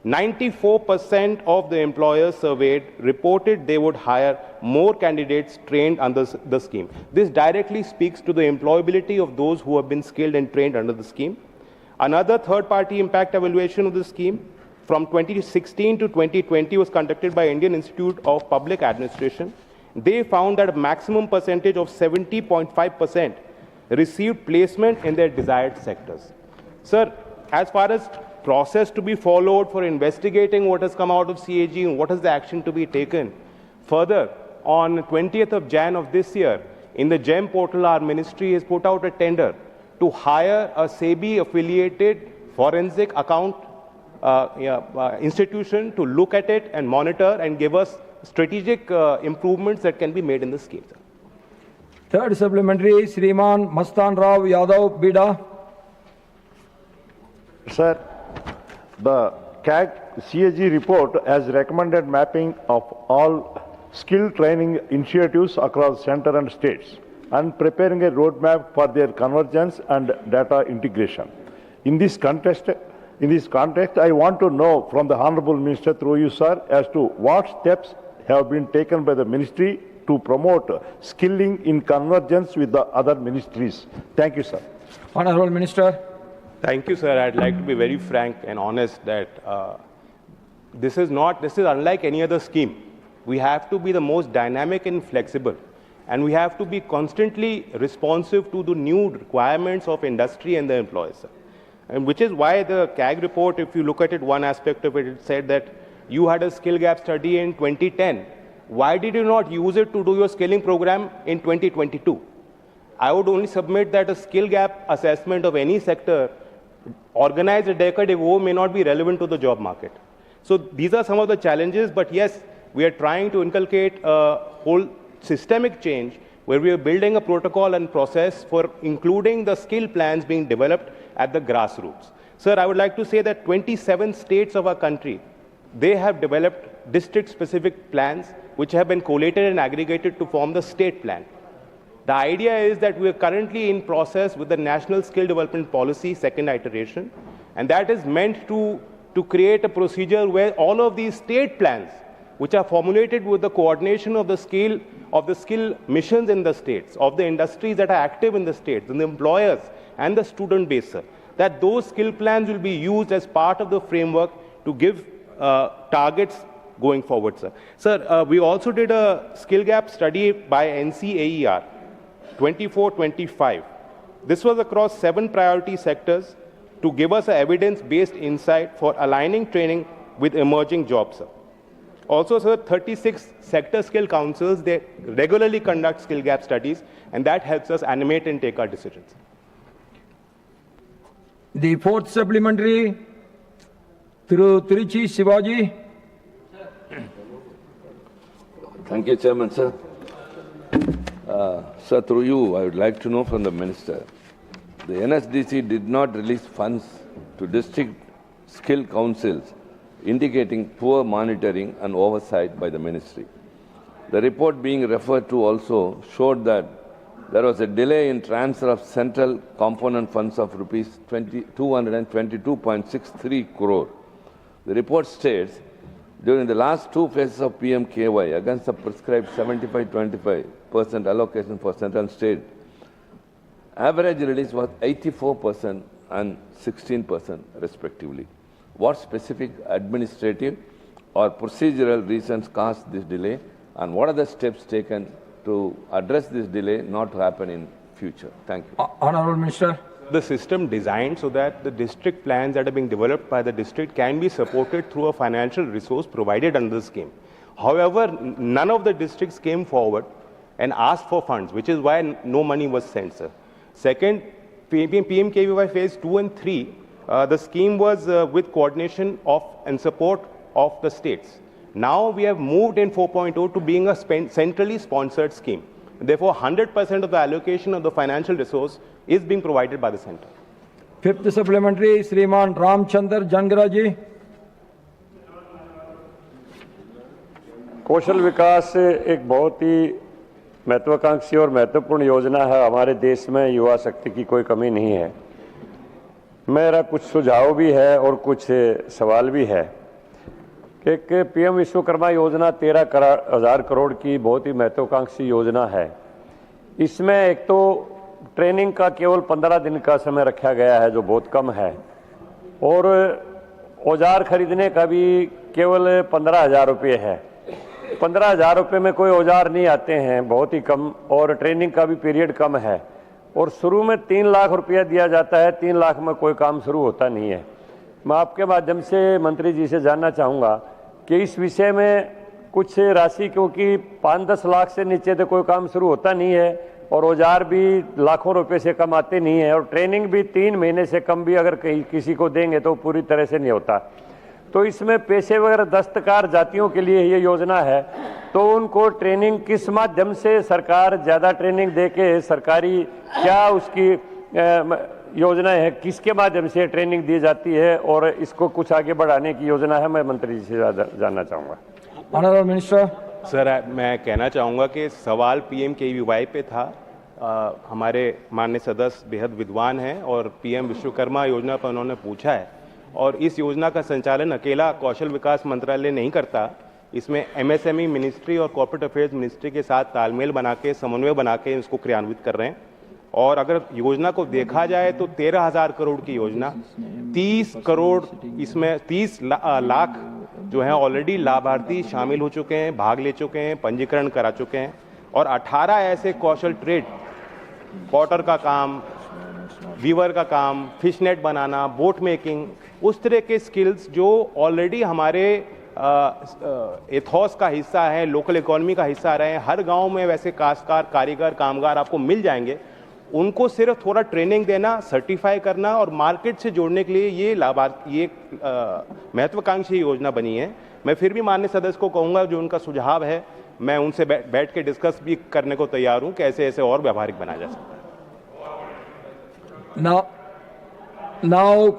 94% of the employers surveyed reported they would hire more candidates trained under the scheme. This directly speaks to the employability of those who have been skilled and trained under the scheme. Another third-party impact evaluation of the scheme from 2016 to 2020 was conducted by Indian Institute of Public Administration. They found that a maximum percentage of 70.5% received placement in their desired sectors. Sir, as far as process to be followed for investigating what has come out of CAG and what is the action to be taken, further, on 20th of Jan of this year, in the GEM portal, our ministry has put out a tender to hire a SEBI affiliated forensic account institution to look at it and monitor and give us strategic improvements that can be made in the scheme. Third supplementary, Shriman Mastan Rao Yadav, Bida. Sir, the CAG report has recommended mapping of all skill training initiatives across center and states and preparing a roadmap for their convergence and data integration. In this context, I want to know from the Honorable Minister through you, sir, as to what steps have been taken by the Ministry to promote skilling in convergence with the other ministries. Thank you, sir. Honorable Minister. Thank you, sir. I'd like to be very frank and honest that this is unlike any other scheme. We have to be the most dynamic and flexible, and we have to be constantly responsive to the new requirements of industry and the employers, sir. And which is why the CAG report, if you look at it, one aspect of it, it said that you had a skill gap study in 2010. Why did you not use it to do your skilling program in 2022? I would only submit that a skill gap assessment of any sector organized a decade ago may not be relevant to the job market. So these are some of the challenges, but yes, we are trying to inculcate a whole systemic change where we are building a protocol and process for including the skill plans being developed at the grassroots. Sir, I would like to say that 27 states of our country, they have developed district-specific plans which have been collated and aggregated to form the state plan. The idea is that we are currently in process with the National Skill Development Policy, second iteration, and that is meant to create a procedure where all of these state plans, which are formulated with the coordination of the skill missions in the states, of the industries that are active in the states, and the employers and the student base, sir, that those skill plans will be used as part of the framework to give targets going forward, sir. Sir, we also did a skill gap study by NCAER, 24-25. This was across 7 priority sectors to give us an evidence-based insight for aligning training with emerging jobs, sir. Also, sir, 36 sector skill councils, they regularly conduct skill gap studies, and that helps us animate and take our decisions. The fourth supplementary, through Tiruchi Shivaji. Thank you, Chairman, sir. Sir, through you, I would like to know from the Minister, the NSDC did not release funds to district skill councils, indicating poor monitoring and oversight by the Ministry. The report being referred to also showed that there was a delay in transfer of central component funds of rupees 222.63 crore. The report states, during the last 2 phases of PMKY, against the prescribed 75-25% allocation for central and state, average release was 84% and 16% respectively. What specific administrative or procedural reasons caused this delay, and what are the steps taken to address this delay not to happen in future? Thank you. Honorable Minister. The system designed so that the district plans that are being developed by the district can be supported through a financial resource provided under the scheme. However, none of the districts came forward and asked for funds, which is why no money was sent, sir. Second, PMKVY phase 2 and 3, the scheme was with coordination of and support of the states. Now we have moved in 4.0 to being a centrally sponsored scheme. Therefore, 100% of the allocation of the financial resource is being provided by the center. Fifth supplementary, Shriman Ramchandar Jangaraji. कौशल विकास एक बहुत ही महत्वाकांक्षी और महत्वपूर्ण योजना है। हमारे देश में युवा शक्ति की कोई कमी नहीं है। मेरा कुछ सुझाव भी है और कुछ सवाल भी है कि पीएम विश्वकर्मा योजना 13,000 करोड़ की बहुत ही महत्वाकांक्षी योजना है। इसमें एक तो ट्रेनिंग का केवल 15 दिन का समय रखा गया है, जो बहुत कम है, और औजार खरीदने का भी केवल 15,000 रुपये है। 15,000 रुपये में कोई औजार नहीं आते हैं, बहुत ही कम, और ट्रेनिंग का भी पीरियड कम है, और शुरू में 3 लाख रुपया दिया जाता है। 3 लाख में कोई काम शुरू होता नहीं है। मैं आपके माध्यम से मंत्री जी से जानना चाहूँगा कि इस विषय में कुछ राशि, क्योंकि 5-10 लाख से नीचे तो कोई काम शुरू होता नहीं है, और औजार भी लाखों रुपए से कम आते नहीं है, और ट्रेनिंग भी 3 महीने से कम भी अगर किसी को देंगे तो पूरी तरह से नहीं होता। तो इसमें पेशेवर दस्तकार जातियों के लिए ये योजना है, तो उनको ट्रेनिंग किस माध्यम से सरकार ज़्यादा ट्रेनिंग दे के सरकारी क्या उसकी योजना है, किसके माध्यम से ट्रेनिंग दी जाती है और इसको कुछ आगे बढ़ाने की योजना है, मैं मंत्री जी से जानना चाहूँगा। Honourable minister. सर, मैं कहना चाहूँगा कि सवाल PMKVY पे था। हमारे माननीय सदस्य बेहद विद्वान हैं और PM विश्वकर्मा योजना पर उन्होंने पूछा है, और इस योजना का संचालन अकेला कौशल विकास मंत्रालय नहीं करता। इसमें MSME मिनिस्ट्री और कॉर्पोरेट अफेयर्स मिनिस्ट्री के साथ तालमेल बना के, समन्वय बना के इसको क्रियान्वित कर रहे हैं। और अगर योजना को देखा जाए तो 13,000 करोड़ की योजना, 30 करोड़ इसमें 30 लाख जो है ऑलरेडी लाभार्थी शामिल हो चुके हैं, भाग ले चुके हैं, पंजीकरण करा चुके हैं, और 18 ऐसे कौशल ट्रेड, पॉटर का काम, वीवर का काम, फिश नेट बनाना, बोट मेकिंग, उस तरह के स्किल्स जो ऑलरेडी हमारे एथॉस का हिस्सा है, लोकल इकोनॉमी का हिस्सा रहे हैं। हर गांव में वैसे काश्तकार, कारीगर, कामगार आपको मिल जाएंगे। उनको सिर्फ थोड़ा ट्रेनिंग देना, सर्टिफाई करना और मार्केट से जोड़ने के लिए ये महत्वाकांक्षी योजना बनी है। मैं फिर भी माननीय सदस्य को कहूँगा, जो उनका सुझाव है मैं उनसे बैठ के डिस्कस भी करने को तैयार हूँ, कैसे ऐसे और व्यावहारिक बनाया जा सकता है। Now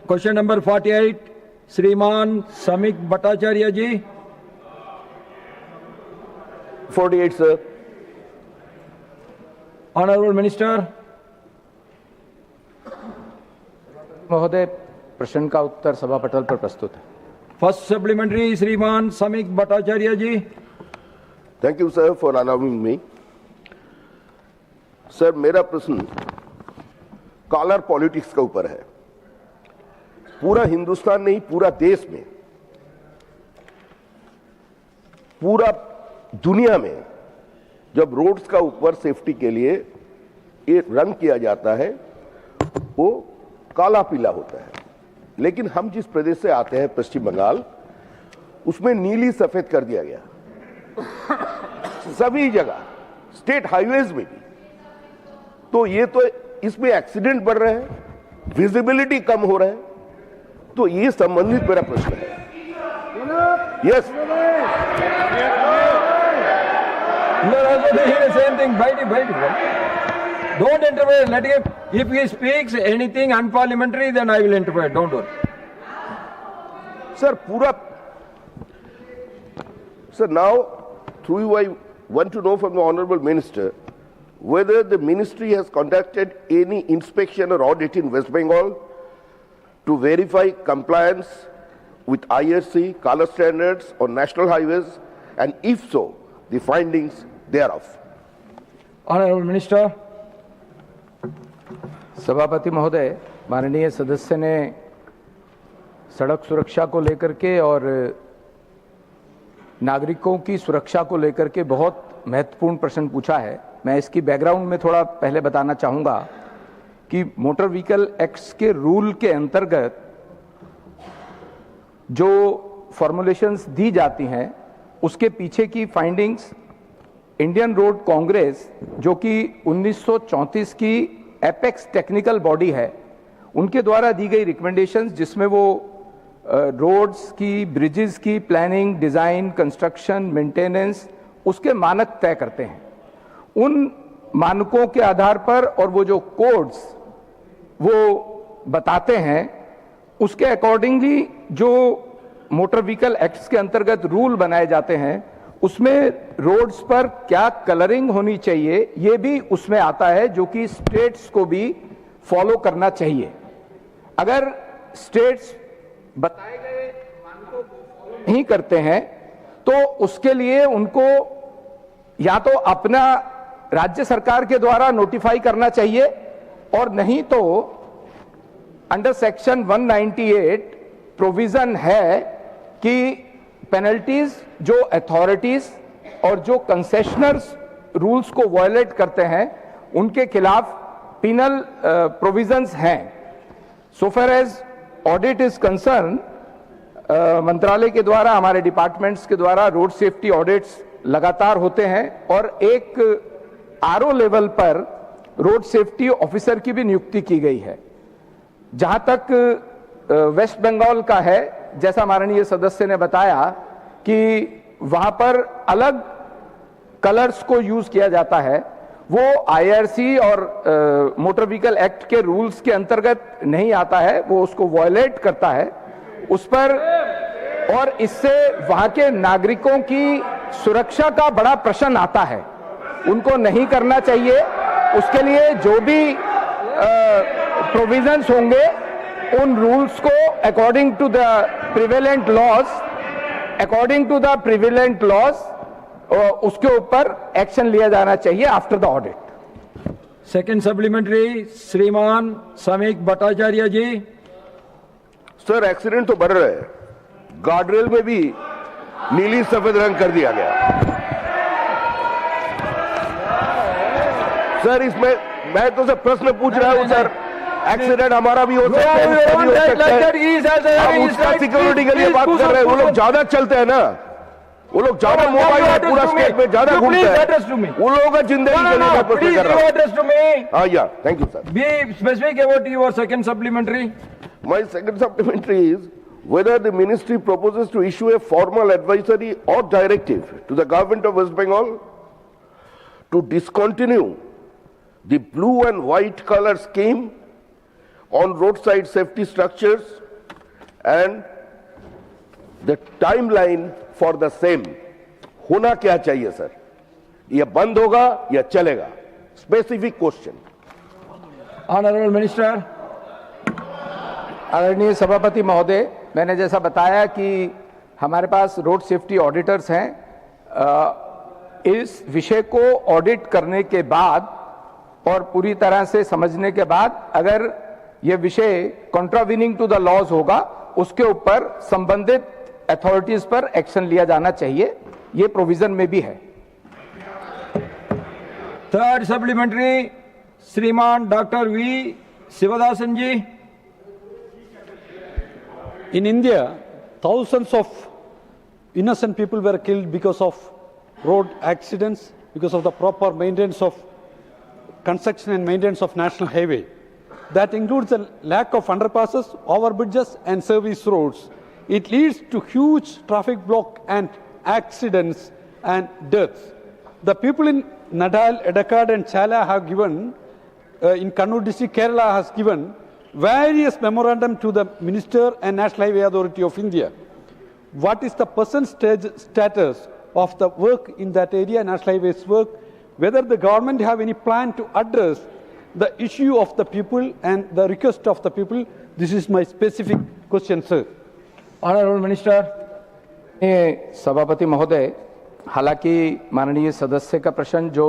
question number 48, श्रीमान समीक भट्टाचार्य जी। 48 सर। Honourable minister. महोदय, प्रश्न का उत्तर सभा पटल पर प्रस्तुत है। फर्स्ट सप्लीमेंट्री श्रीमान Samik Bhattacharya ji. Thank you sir for allowing me. Sir, मेरा प्रश्न कॉलर पॉलिटिक्स के ऊपर है। पूरा हिंदुस्तान नहीं, पूरा देश में, पूरा दुनिया में जब रोड्स का ऊपर सेफ्टी के लिए एक रंग किया जाता है वो काला पीला होता है, लेकिन हम जिस प्रदेश से आते हैं पश्चिम बंगाल, उसमें नीली सफेद कर दिया गया सभी जगह, स्टेट हाईवेज में भी। तो ये तो इसमें एक्सीडेंट बढ़ रहे हैं, विजिबिलिटी कम हो रहा है, तो ये संबंधित मेरा प्रश्न है। Yes same thing. Don't interfere. Let him. If he speaks anything unparliamentary, then I will interfere. Don't worry. Sir, Sir, now through you I want to know from the Honorable Minister whether the ministry has conducted any inspection or audit in West Bengal to verify compliance with IRC color standards on national highways, and if so, the findings thereof. Honorable Minister. सभापति महोदय, माननीय सदस्य ने सड़क सुरक्षा को लेकर के और नागरिकों की सुरक्षा को लेकर के बहुत महत्वपूर्ण प्रश्न पूछा है। मैं इसकी बैकग्राउंड में थोड़ा पहले बताना चाहूँगा कि मोटर व्हीकल एक्ट्स के रूल के अंतर्गत जो फॉर्मुलेशंस दी जाती हैं उसके पीछे की फाइंडिंग्स इंडियन रोड कांग्रेस, जो कि 1934 की एपेक्स टेक्निकल बॉडी है, उनके द्वारा दी गई रिकमेंडेशंस, जिसमें वो रोड्स की, ब्रिजेस की प्लानिंग, डिज़ाइन, कंस्ट्रक्शन, मेंटेनेंस, उसके मानक तय करते हैं। उन मानकों के आधार पर और वो जो कोड्स वो बताते हैं, उसके अकॉर्डिंगली जो मोटर व्हीकल एक्ट्स के अंतर्गत रूल बनाए जाते हैं, उसमें रोड्स पर क्या कलरिंग होनी चाहिए ये भी उसमें आता है, जो कि स्टेट्स को भी फॉलो करना चाहिए। अगर स्टेट्स बताए गए मानकों को फॉलो नहीं करते हैं तो उसके लिए उनको या तो अपना राज्य सरकार के द्वारा नोटिफाई करना चाहिए, और नहीं तो अंडर सेक्शन 198 प्रोविजन है कि पेनल्टीज जो अथॉरिटीज और जो कंसेशनर्स रूल्स को वायलेट करते हैं उनके खिलाफ पिनल प्रोविजंस हैं। So far as audit is concern, मंत्रालय के द्वारा, हमारे डिपार्टमेंट्स के द्वारा रोड सेफ्टी ऑडिट्स लगातार होते हैं, और एक आरओ लेवल पर रोड सेफ्टी ऑफिसर की भी नियुक्ति की गई है। जहां तक वेस्ट बंगाल का है, जैसा माननीय सदस्य ने बताया कि वहां पर अलग कलर्स को यूज किया जाता है, वो आईआरसी और मोटर व्हीकल एक्ट के रूल्स के अंतर्गत नहीं आता है, वो उसको वायलेट करता है उस पर, और इससे वहां के नागरिकों की सुरक्षा का बड़ा प्रश्न आता है। उनको नहीं करना चाहिए। उसके लिए जो भी प्रोविजंस होंगे उन रूल्स को according to the prevalent laws उसके ऊपर एक्शन लिया जाना चाहिए after the audit. Second supplementary श्रीमान समीक भट्टाचार्य जी। सर, एक्सीडेंट तो बढ़ रहे हैं, गार्डरेल में भी नीली सफेद रंग कर दिया गया। सर, इसमें मैं तो सर प्रश्न पूछ रहा हूं सर, एक्सीडेंट हमारा भी हो सकता है, हम उसका सिक्योरिटी के लिए बात कर रहे हैं। वो लोग ज्यादा चलते हैं ना, वो लोग ज्यादा मोबाइल में पूरा स्टेट में ज्यादा घूमते हैं, उन लोगों का जिंदगी के लिए मैं प्रश्न कर रहा हूं। या thank you sir. Be specific about your second supplementary. My second supplementary is whether the ministry proposes to issue a formal advisory or directive to the government of West Bengal to discontinue the blue and white color scheme on roadside safety structures and the timeline for the same. होना क्या चाहिए sir? ये बंद होगा या चलेगा? Specific question. Honorable Minister. आदरणीय सभापति महोदय, मैंने जैसा बताया कि हमारे पास रोड सेफ्टी ऑडिटर्स हैं। इस विषय को ऑडिट करने के बाद और पूरी तरह से समझने के बाद अगर यह विषय कॉन्ट्रावीनिंग टू द लॉज होगा, उसके ऊपर संबंधित अथॉरिटीज पर एक्शन लिया जाना चाहिए। यह प्रोविजन में भी है। थर्ड सप्लीमेंट्री श्रीमान doctor V Sivadasan ji. In India, thousands of innocent people were killed because of road accidents, because of the proper maintenance of construction and maintenance of national highway. That includes the lack of underpasses, overbridges and service roads. It leads to huge traffic block and accidents and deaths. The people in Nadal, Edakad and Chala have given, in Kannur district, Kerala has given various memorandum to the Minister and National Highway Authority of India. What is the present status of the work in that area, National Highways work? Whether the government have any plan to address the issue of the people and the request of the people? This is my specific question, sir. Honorable Minister. सभापति महोदय, हालांकि माननीय सदस्य का प्रश्न जो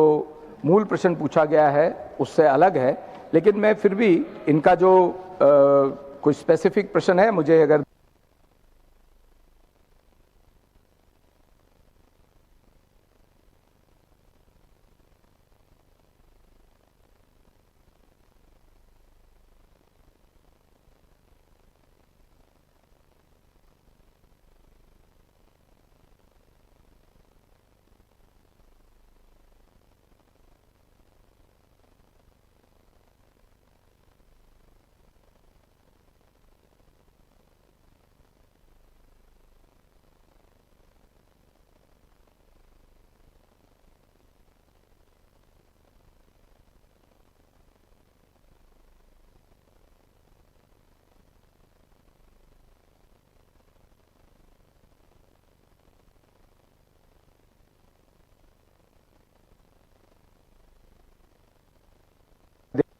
मूल प्रश्न पूछा गया है उससे अलग है, लेकिन मैं फिर भी इनका जो कोई स्पेसिफिक प्रश्न है, मुझे अगर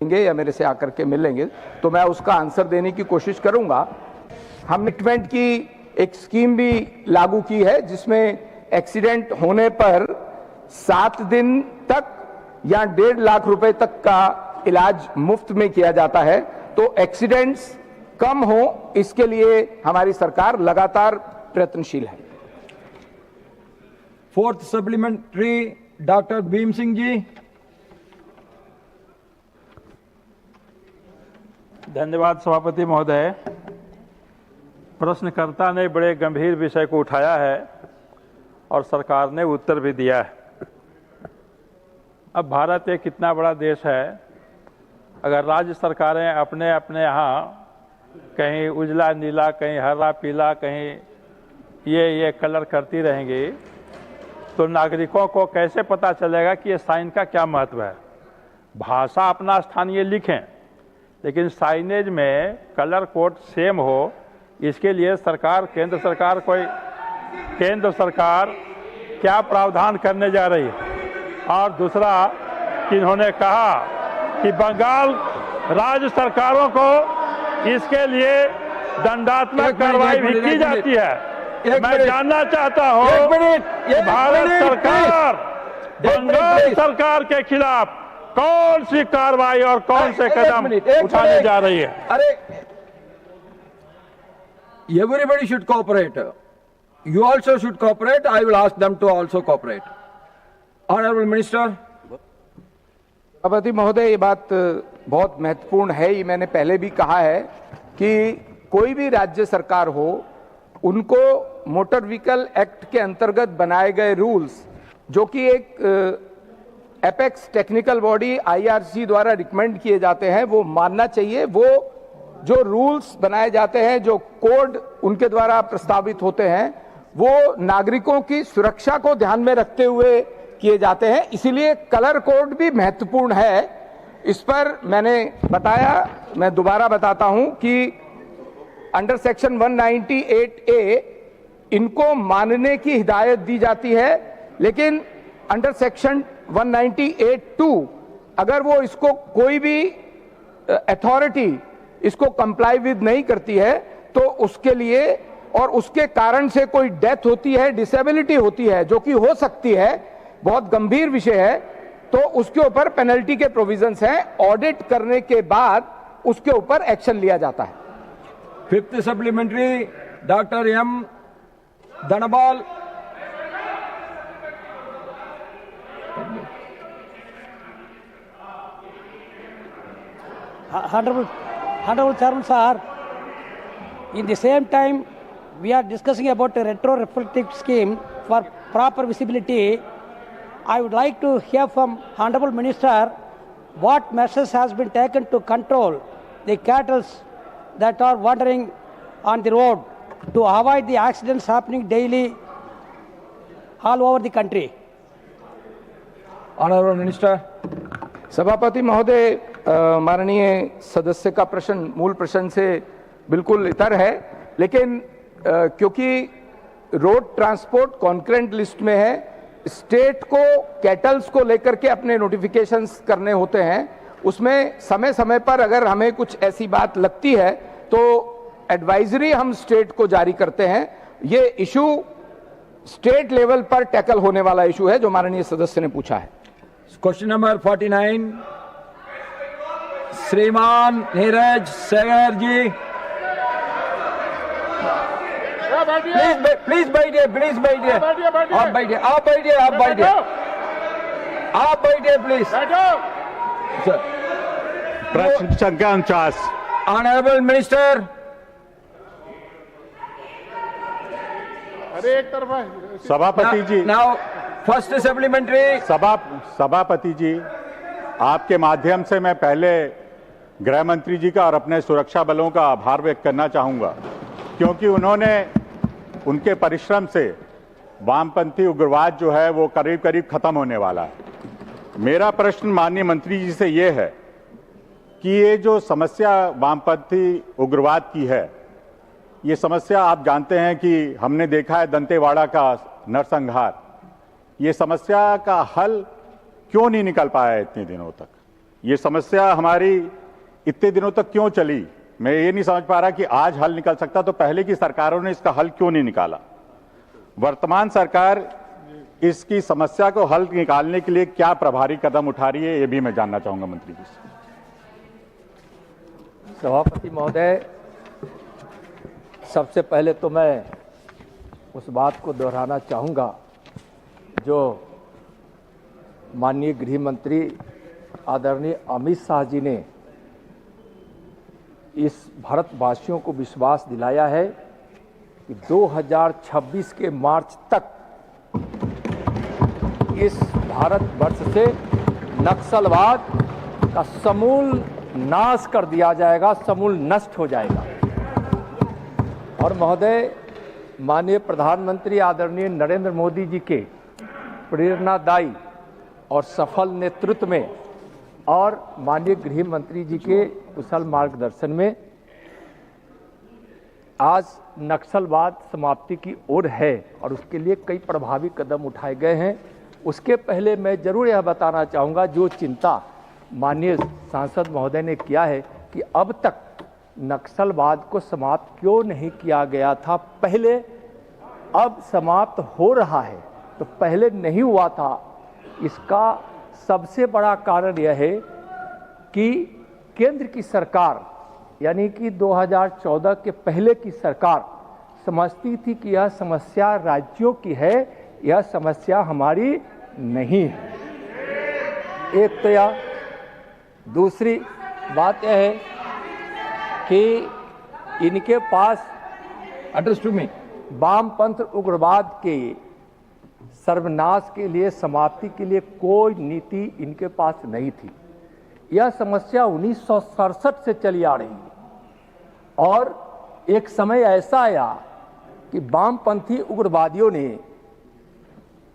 देंगे या मेरे से आकर के मिलेंगे तो मैं उसका आंसर देने की कोशिश करूंगा। हम मिटमेंट की एक स्कीम भी लागू की है जिसमें एक्सीडेंट होने पर 7 दिन तक या 1.5 लाख रुपए तक का इलाज मुफ्त में किया जाता है। तो एक्सीडेंट्स कम हो इसके लिए हमारी सरकार लगातार प्रयत्नशील है। Fourth supplementary doctor Bhim Singh ji. धन्यवाद सभापति महोदय। प्रश्नकर्ता ने बड़े गंभीर विषय को उठाया है और सरकार ने उत्तर भी दिया है। अब भारत एक कितना बड़ा देश है, अगर राज्य सरकारें अपने अपने यहाँ कहीं उजला नीला, कहीं हरा पीला, कहीं ये कलर करती रहेंगी तो नागरिकों को कैसे पता चलेगा कि ये साइन का क्या महत्व है। भाषा अपना स्थानीय लिखें, लेकिन साइनेज में कलर कोड सेम हो, इसके लिए सरकार, केंद्र सरकार क्या प्रावधान करने जा रही है। और दूसरा कि इन्होंने कहा कि बंगाल राज्य सरकारों को इसके लिए दंडात्मक कार्रवाई भी की जाती है। मैं जानना चाहता हूं भारत सरकार बंगाल सरकार के खिलाफ कौन सी कार्रवाई और कौन से कदम उठाने जा रही है। अरे everybody should cooperate. You also should cooperate. I will ask them to also cooperate. Honorable Minister. सभापति महोदय, ये बात बहुत महत्वपूर्ण है। ये मैंने पहले भी कहा है कि कोई भी राज्य सरकार हो, उनको मोटर व्हीकल एक्ट के अंतर्गत बनाए गए रूल्स, जो कि एक एपेक्स टेक्निकल बॉडी IRC द्वारा रिकमेंड किए जाते हैं, वो मानना चाहिए। वो जो रूल्स बनाए जाते हैं, जो कोड उनके द्वारा प्रस्तावित होते हैं, वो नागरिकों की सुरक्षा को ध्यान में रखते हुए किए जाते हैं। इसीलिए कलर कोड भी महत्वपूर्ण है। इस पर मैंने बताया, मैं दोबारा बताता हूं कि अंडर सेक्शन 198A इनको मानने की हिदायत दी जाती है, लेकिन अंडर सेक्शन 198(2) अगर वो इसको कोई भी अथॉरिटी इसको कंप्लाई विद नहीं करती है तो उसके लिए, और उसके कारण से कोई डेथ होती है, डिसेबिलिटी होती है, जो कि हो सकती है, बहुत गंभीर विषय है, तो उसके ऊपर पेनल्टी के प्रोविजंस हैं। ऑडिट करने के बाद उसके ऊपर एक्शन लिया जाता है। Fifth supplementary doctor M. धनबाल। Honorable Chairman Sir, in the same time we are discussing about a retro-reflective scheme for proper visibility. I would like to hear from Honorable Minister what measures has been taken to control the cattle that are wandering on the road to avoid the accidents happening daily all over the country. Honorable Minister. सभापति महोदय, माननीय सदस्य का प्रश्न मूल प्रश्न से बिल्कुल इतर है, लेकिन क्योंकि रोड ट्रांसपोर्ट कॉन्करेंट लिस्ट में है, स्टेट को कैटल्स को लेकर के अपने नोटिफिकेशंस करने होते हैं, उसमें समय समय पर अगर हमें कुछ ऐसी बात लगती है तो एडवाइजरी हम स्टेट को जारी करते हैं। ये इशू स्टेट लेवल पर टैकल होने वाला इशू है जो माननीय सदस्य ने पूछा है। क्वेश्चन नंबर 49 श्रीमान नीरज सेगर जी। प्लीज बैठिए, प्लीज बैठिए, आप बैठिए, आप बैठिए, आप बैठिए, आप बैठिए प्लीज। प्रश्न संख्या 49। Honourable minister. अरे एक तरफा सभापति जी। Now first supplementary. सभापति जी, आपके माध्यम से मैं पहले गृह मंत्री जी का और अपने सुरक्षा बलों का आभार व्यक्त करना चाहूंगा, क्योंकि उन्होंने उनके परिश्रम से वामपंथी उग्रवाद जो है वो करीब करीब खत्म होने वाला है। मेरा प्रश्न माननीय मंत्री जी से ये है कि ये जो समस्या वामपंथी उग्रवाद की है, ये समस्या आप जानते हैं कि हमने देखा है दंतेवाड़ा का नरसंहार, ये समस्या का हल क्यों नहीं निकल पाया इतने दिनों तक? ये समस्या हमारी इतने दिनों तक क्यों चली? मैं ये नहीं समझ पा रहा कि आज हल निकल सकता तो पहले की सरकारों ने इसका हल क्यों नहीं निकाला? वर्तमान सरकार इसकी समस्या को हल निकालने के लिए क्या प्रभावी कदम उठा रही है, ये भी मैं जानना चाहूंगा मंत्री जी से। सभापति महोदय, सबसे पहले तो मैं उस बात को दोहराना चाहूँगा जो माननीय गृह मंत्री आदरणीय अमित शाह जी ने इस भारतवासियों को विश्वास दिलाया है कि 2026 के मार्च तक इस भारतवर्ष से नक्सलवाद का समूल नाश कर दिया जाएगा, समूल नष्ट हो जाएगा। और महोदय, माननीय प्रधानमंत्री आदरणीय नरेंद्र मोदी जी के प्रेरणादायी और सफल नेतृत्व में और माननीय गृह मंत्री जी के कुशल मार्गदर्शन में आज नक्सलवाद समाप्ति की ओर है और उसके लिए कई प्रभावी कदम उठाए गए हैं। उसके पहले मैं जरूर यह बताना चाहूँगा, जो चिंता माननीय सांसद महोदय ने किया है कि अब तक नक्सलवाद को समाप्त क्यों नहीं किया गया था, पहले अब समाप्त हो रहा है तो पहले नहीं हुआ था। इसका सबसे बड़ा कारण यह है कि केंद्र की सरकार यानी कि 2014 के पहले की सरकार समझती थी कि यह समस्या राज्यों की है, यह समस्या हमारी नहीं है। एक तो यह, दूसरी बात यह है कि इनके पास वामपंथ उग्रवाद के सर्वनाश के लिए, समाप्ति के लिए कोई नीति इनके पास नहीं थी। यह समस्या 1967 से चली आ रही है और एक समय ऐसा आया कि वामपंथी उग्रवादियों ने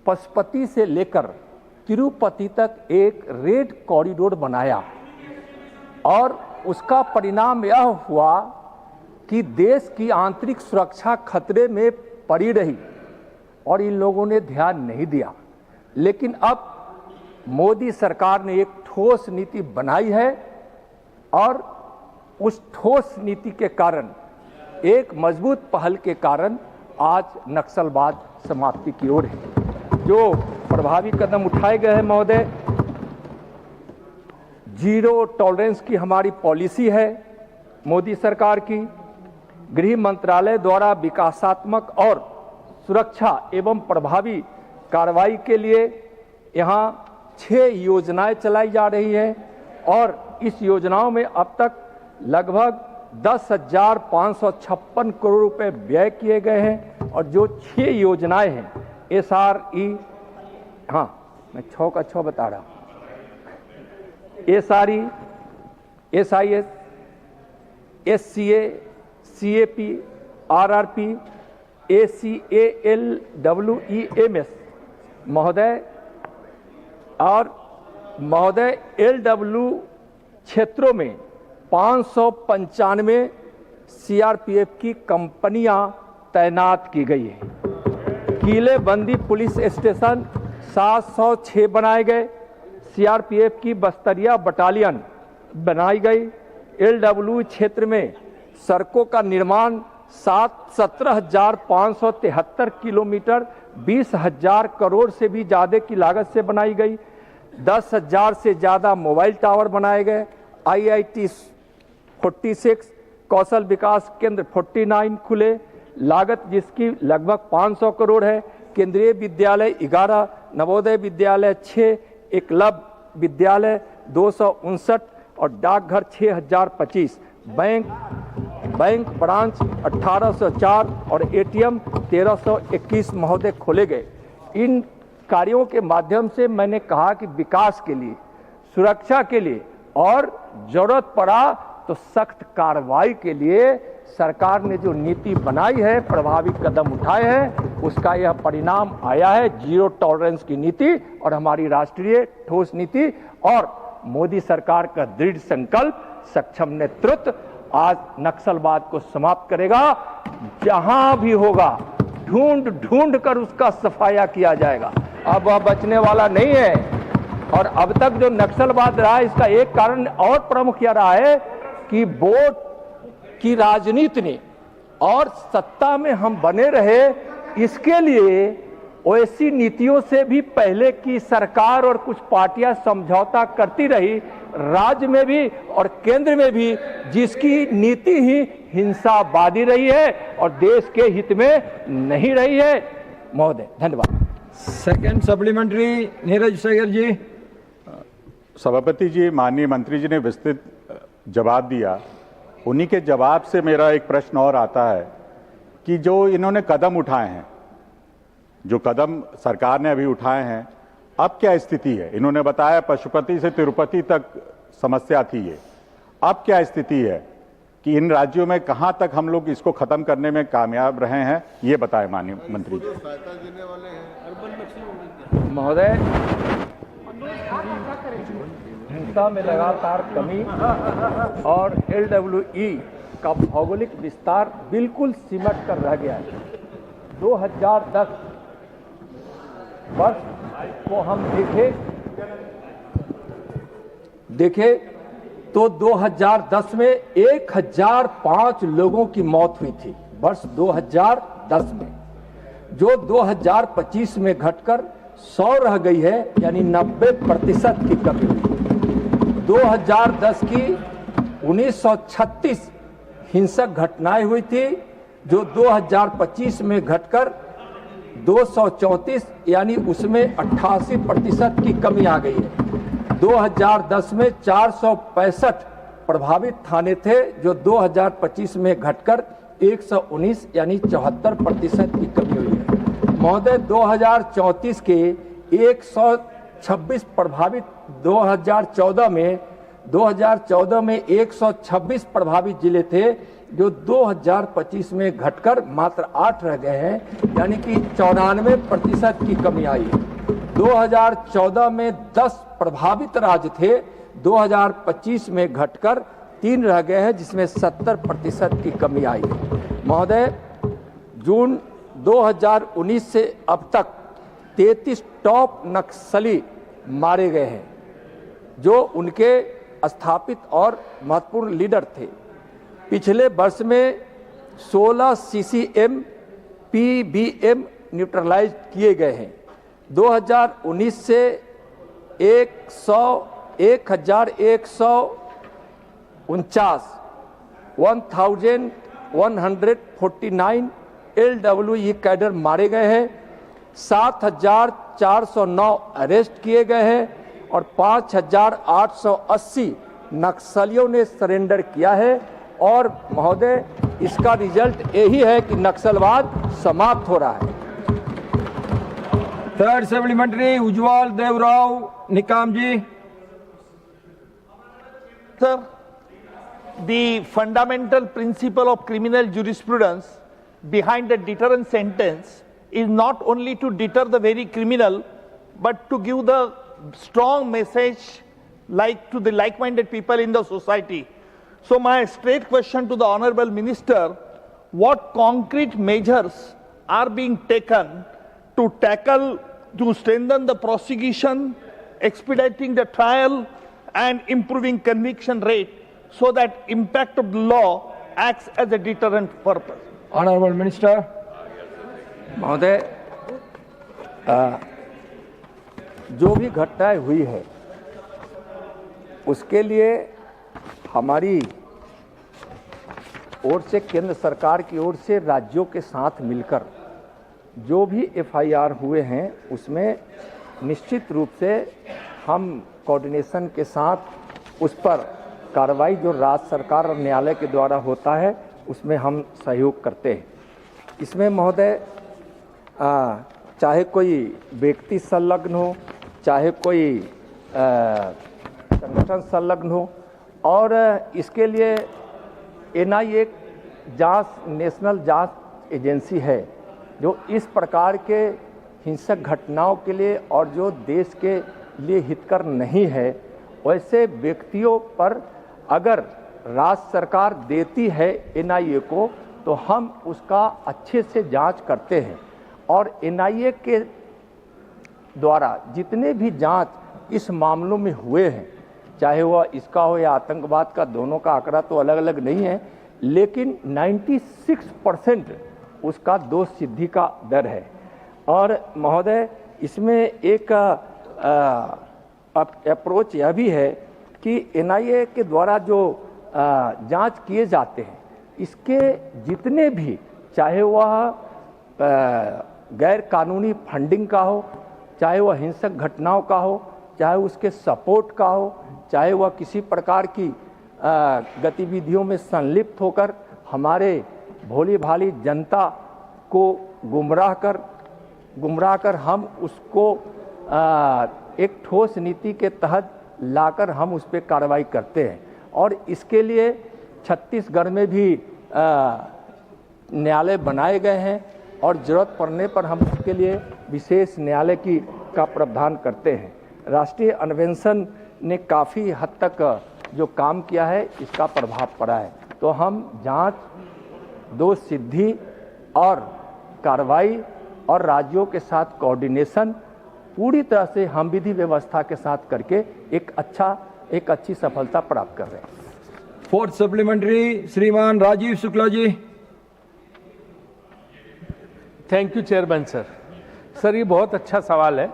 पशुपति से लेकर तिरुपति तक एक रेड कॉरिडोर बनाया और उसका परिणाम यह हुआ कि देश की आंतरिक सुरक्षा खतरे में पड़ी रही और इन लोगों ने ध्यान नहीं दिया। लेकिन अब मोदी सरकार ने एक ठोस नीति बनाई है और उस ठोस नीति के कारण, एक मजबूत पहल के कारण आज नक्सलवाद समाप्ति की ओर है। जो प्रभावी कदम उठाए गए हैं महोदय, जीरो टॉलरेंस की हमारी पॉलिसी है मोदी सरकार की। गृह मंत्रालय द्वारा विकासात्मक और सुरक्षा एवं प्रभावी कार्रवाई के लिए यहाँ 6 योजनाएं चलाई जा रही हैं और इस योजनाओं में अब तक लगभग 10,556 करोड़ रुपए व्यय किए गए हैं। और जो 6 योजनाएं हैं, SRE, हाँ मैं 6 का 6 बता रहा हूँ, SRE, SIS, SCA, CAP, RRP, ACALWEMS महोदय, और महोदय LW क्षेत्रों में 595 CRPF की कंपनियां तैनात की गई है। किलेबंदी पुलिस स्टेशन 706 बनाए गए। CRPF की बस्तरिया बटालियन बनाई गई। LW क्षेत्र में सड़कों का निर्माण 17,573 किलोमीटर 20,000 करोड़ से भी ज्यादा की लागत से बनाई गई। 10,000 से ज्यादा मोबाइल टावर बनाए गए। IIT 46, कौशल विकास केंद्र 49 खुले, लागत जिसकी लगभग 500 करोड़ है। केंद्रीय विद्यालय 11, नवोदय विद्यालय 6, एकलव्य विद्यालय 259 और डाकघर 6,025। बैंक ब्रांच 1,804 और ATM 1,321 महोदय खोले गए। इन कार्यों के माध्यम से मैंने कहा कि विकास के लिए, सुरक्षा के लिए और जरूरत पड़ा तो सख्त कार्रवाई के लिए सरकार ने जो नीति बनाई है, प्रभावी कदम उठाए हैं, उसका यह परिणाम आया है। जीरो टॉलरेंस की नीति और हमारी राष्ट्रीय ठोस नीति और मोदी सरकार का दृढ़ संकल्प, सक्षम नेतृत्व आज नक्सलवाद को समाप्त करेगा। जहां भी होगा ढूंढ ढूंढ कर उसका सफाया किया जाएगा। अब वह बचने वाला नहीं है। और अब तक जो नक्सलवाद रहा है, इसका एक कारण और प्रमुख यह रहा है कि वोट की राजनीति ने और सत्ता में हम बने रहे, इसके लिए ऐसी नीतियों से भी पहले की सरकार और कुछ पार्टियां समझौता करती रही, राज्य में भी और केंद्र में भी, जिसकी नीति ही हिंसावादी रही है और देश के हित में नहीं रही है। महोदय धन्यवाद। Second supplementary Neeraj Shekhar ji. सभापति जी, माननीय मंत्री जी ने विस्तृत जवाब दिया। उन्हीं के जवाब से मेरा एक प्रश्न और आता है कि जो इन्होंने कदम उठाए हैं, जो कदम सरकार ने अभी उठाए हैं, अब क्या स्थिति है? इन्होंने बताया पशुपति से तिरुपति तक समस्या थी ये। अब क्या स्थिति है कि इन राज्यों में कहां तक हम लोग इसको खत्म करने में कामयाब रहे हैं, ये बताएं माननीय मंत्री जी। महोदय, हिंसा में लगातार कमी और LWE का भौगोलिक विस्तार बिल्कुल सिमट कर रह गया है। 2010 वर्ष को हम देखें तो 2010 में 1005 लोगों की मौत हुई थी, वर्ष 2010 में, जो 2025 में घटकर 100 रह गई है, यानी 90% की कमी हुई। 2010 की 1936 हिंसक घटनाएं हुई थी, जो 2025 में घटकर 234, यानी उसमें 88% की कमी आ गई है। 2010 में 465 प्रभावित थाने थे, जो 2025 में घटकर 119, यानी 74% की कमी हुई है। महोदय, 2034 के 126 प्रभावित 2014 में 126 प्रभावित जिले थे, जो 2025 में घटकर मात्र 8 रह गए हैं, यानी कि 94% की कमी आई है। 2014 में 10 प्रभावित राज्य थे, 2025 में घटकर 3 रह गए हैं, जिसमें 70% की कमी आई है। महोदय, जून 2019 से अब तक 33 टॉप नक्सली मारे गए हैं, जो उनके स्थापित और महत्वपूर्ण लीडर थे। पिछले वर्ष में 16 CCM PBM न्यूट्रलाइज किए गए हैं। 2019 से 1149 LWE कैडर मारे गए हैं, 7409 अरेस्ट किए गए हैं और 5880 नक्सलियों ने सरेंडर किया है। और महोदय, इसका रिजल्ट यही है कि नक्सलवाद समाप्त हो रहा है। Third supplementary Ujjwal Deorao Nikam ji. Sir, the fundamental principle of criminal jurisprudence behind the deterrent sentence is not only to deter the very criminal, but to give the strong message to the like-minded people in the society. So my straight question to the Honorable Minister, what concrete measures are being taken to strengthen the prosecution, expediting the trial and improving conviction rate so that impact of the law acts as a deterrent purpose? Honorable Minister. महोदय, जो भी घटनाएं हुई है उसके लिए हमारी ओर से, केंद्र सरकार की ओर से राज्यों के साथ मिलकर जो भी FIR हुए हैं उसमें निश्चित रूप से हम कोऑर्डिनेशन के साथ उस पर कार्रवाई जो राज्य सरकार और न्यायालय के द्वारा होता है उसमें हम सहयोग करते हैं। इसमें महोदय, चाहे कोई व्यक्ति संलग्न हो, चाहे कोई संगठन संलग्न हो, और इसके लिए NIA जांच, नेशनल जांच एजेंसी है, जो इस प्रकार के हिंसक घटनाओं के लिए और जो देश के लिए हितकर नहीं है, वैसे व्यक्तियों पर अगर राज्य सरकार देती है NIA को, तो हम उसका अच्छे से जांच करते हैं। और NIA के द्वारा जितने भी जांच इस मामलों में हुए हैं, चाहे वह इसका हो या आतंकवाद का, दोनों का आंकड़ा तो अलग अलग नहीं है, लेकिन 96% उसका दोष सिद्धि का दर है। और महोदय, इसमें एक अप्रोच यह भी है कि NIA के द्वारा जो जांच किए जाते हैं, इसके जितने भी, चाहे वह गैर कानूनी फंडिंग का हो, चाहे वह हिंसक घटनाओं का हो, चाहे उसके सपोर्ट का हो, चाहे वह किसी प्रकार की गतिविधियों में संलिप्त होकर हमारे भोली भाली जनता को गुमराह कर हम उसको एक ठोस नीति के तहत लाकर हम उस पर कार्रवाई करते हैं। और इसके लिए छत्तीसगढ़ में भी न्यायालय बनाए गए हैं और जरूरत पड़ने पर हम उसके लिए विशेष न्यायालय का प्रावधान करते हैं। राष्ट्रीय अन्वेषण ने काफ़ी हद तक जो काम किया है इसका प्रभाव पड़ा है। तो हम जांच, दोष सिद्धि और कार्रवाई और राज्यों के साथ कोऑर्डिनेशन पूरी तरह से हम विधि व्यवस्था के साथ करके एक अच्छी सफलता प्राप्त कर रहे हैं। Fourth supplementary Shriman Rajeev Shukla ji. Thank you chairman sir. Sir ये बहुत अच्छा सवाल है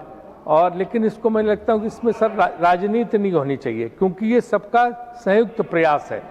और लेकिन इसको मैं लगता हूँ कि इसमें सर राजनीति नहीं होनी चाहिए, क्योंकि ये सबका संयुक्त प्रयास है।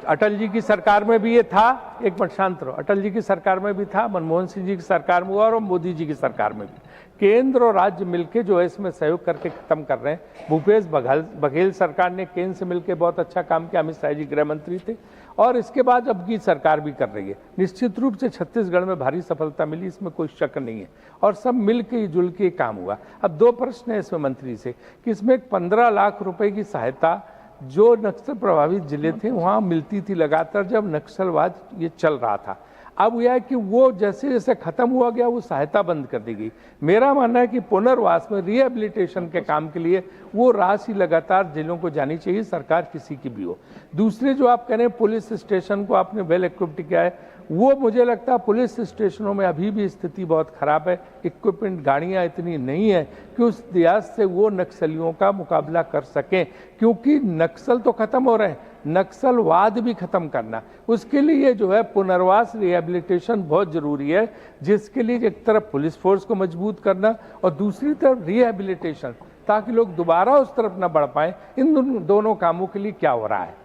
अटल जी की सरकार में भी ये था, एक मिनट शांत रहो, अटल जी की सरकार में भी था, मनमोहन सिंह जी की सरकार में हुआ और मोदी जी की सरकार में भी। केंद्र और राज्य मिलके जो है इसमें सहयोग करके खत्म कर रहे हैं। भूपेश बघेल सरकार ने केंद्र से मिलके बहुत अच्छा काम किया, अमित शाह जी गृह मंत्री थे, और इसके बाद अब की सरकार भी कर रही है। निश्चित रूप से छत्तीसगढ़ में भारी सफलता मिली, इसमें कोई शक नहीं है, और सब मिल के जुल के काम हुआ। अब दो प्रश्न है इसमें मंत्री से कि इसमें 15 लाख रुपए की सहायता जो नक्सल प्रभावित जिले थे वहाँ मिलती थी लगातार जब नक्सलवाद ये चल रहा था। अब यह है कि वो जैसे जैसे खत्म हुआ गया वो सहायता बंद कर दी गई। मेरा मानना है कि पुनर्वास में रिहेबिलिटेशन के काम के लिए वो राशि लगातार जिलों को जानी चाहिए, सरकार किसी की भी हो। दूसरे जो आप कह रहे हैं पुलिस स्टेशन को आपने वेल इक्विप्ड किया है, वो मुझे लगता है पुलिस स्टेशनों में अभी भी स्थिति बहुत खराब है। इक्विपमेंट, गाड़ियां इतनी नहीं है कि उस लिहाज से वो नक्सलियों का मुकाबला कर सकें, क्योंकि नक्सल तो खत्म हो रहे हैं, नक्सलवाद भी खत्म करना, उसके लिए जो है पुनर्वास रिहेबिलिटेशन बहुत जरूरी है, जिसके लिए एक तरफ पुलिस फोर्स को मजबूत करना और दूसरी तरफ रिहेबिलिटेशन, ताकि लोग दोबारा उस तरफ न बढ़ पाए। इन दोनों कामों के लिए क्या हो रहा है?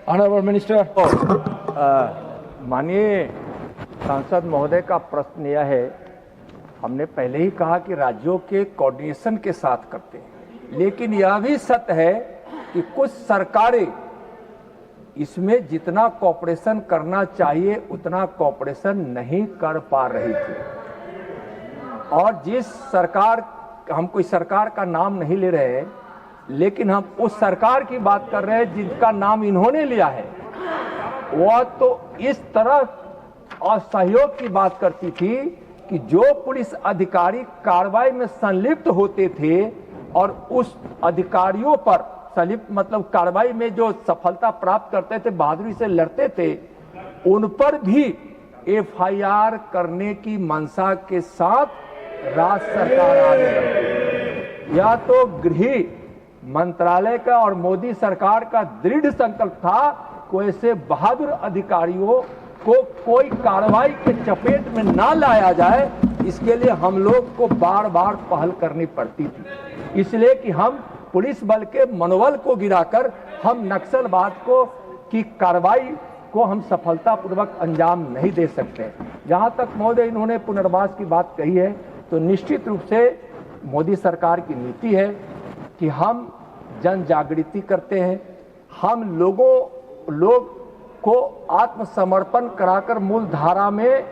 Honourable minister. माननीय सांसद महोदय का प्रश्न यह है, हमने पहले ही कहा कि राज्यों के कोऑर्डिनेशन के साथ करते हैं, लेकिन यह भी सत्य है कि कुछ सरकारें इसमें जितना कोऑपरेशन करना चाहिए उतना कोऑपरेशन नहीं कर पा रही थी। और जिस सरकार, हम कोई सरकार का नाम नहीं ले रहे हैं, लेकिन हम उस सरकार की बात कर रहे हैं जिसका नाम इन्होंने लिया है, वह तो इस तरह असहयोग की बात करती थी कि जो पुलिस अधिकारी कार्रवाई में संलिप्त होते थे और उस अधिकारियों पर संलिप्त मतलब कार्रवाई में जो सफलता प्राप्त करते थे, बहादुरी से लड़ते थे, उन पर भी एफआईआर करने की मंशा के साथ राज्य सरकार आगे बढ़ी। या तो गृह मंत्रालय का और मोदी सरकार का दृढ़ संकल्प था कि ऐसे बहादुर अधिकारियों को कोई कार्रवाई के चपेट में ना लाया जाए, इसके लिए हम लोग को बार बार पहल करनी पड़ती थी। इसलिए कि हम पुलिस बल के मनोबल को गिराकर हम नक्सलवाद की कार्रवाई को हम सफलतापूर्वक अंजाम नहीं दे सकते। जहां तक महोदय इन्होंने पुनर्वास की बात कही है, तो निश्चित रूप से मोदी सरकार की नीति है कि हम जन जागृति करते हैं, हम लोग को आत्मसमर्पण कराकर मूल धारा में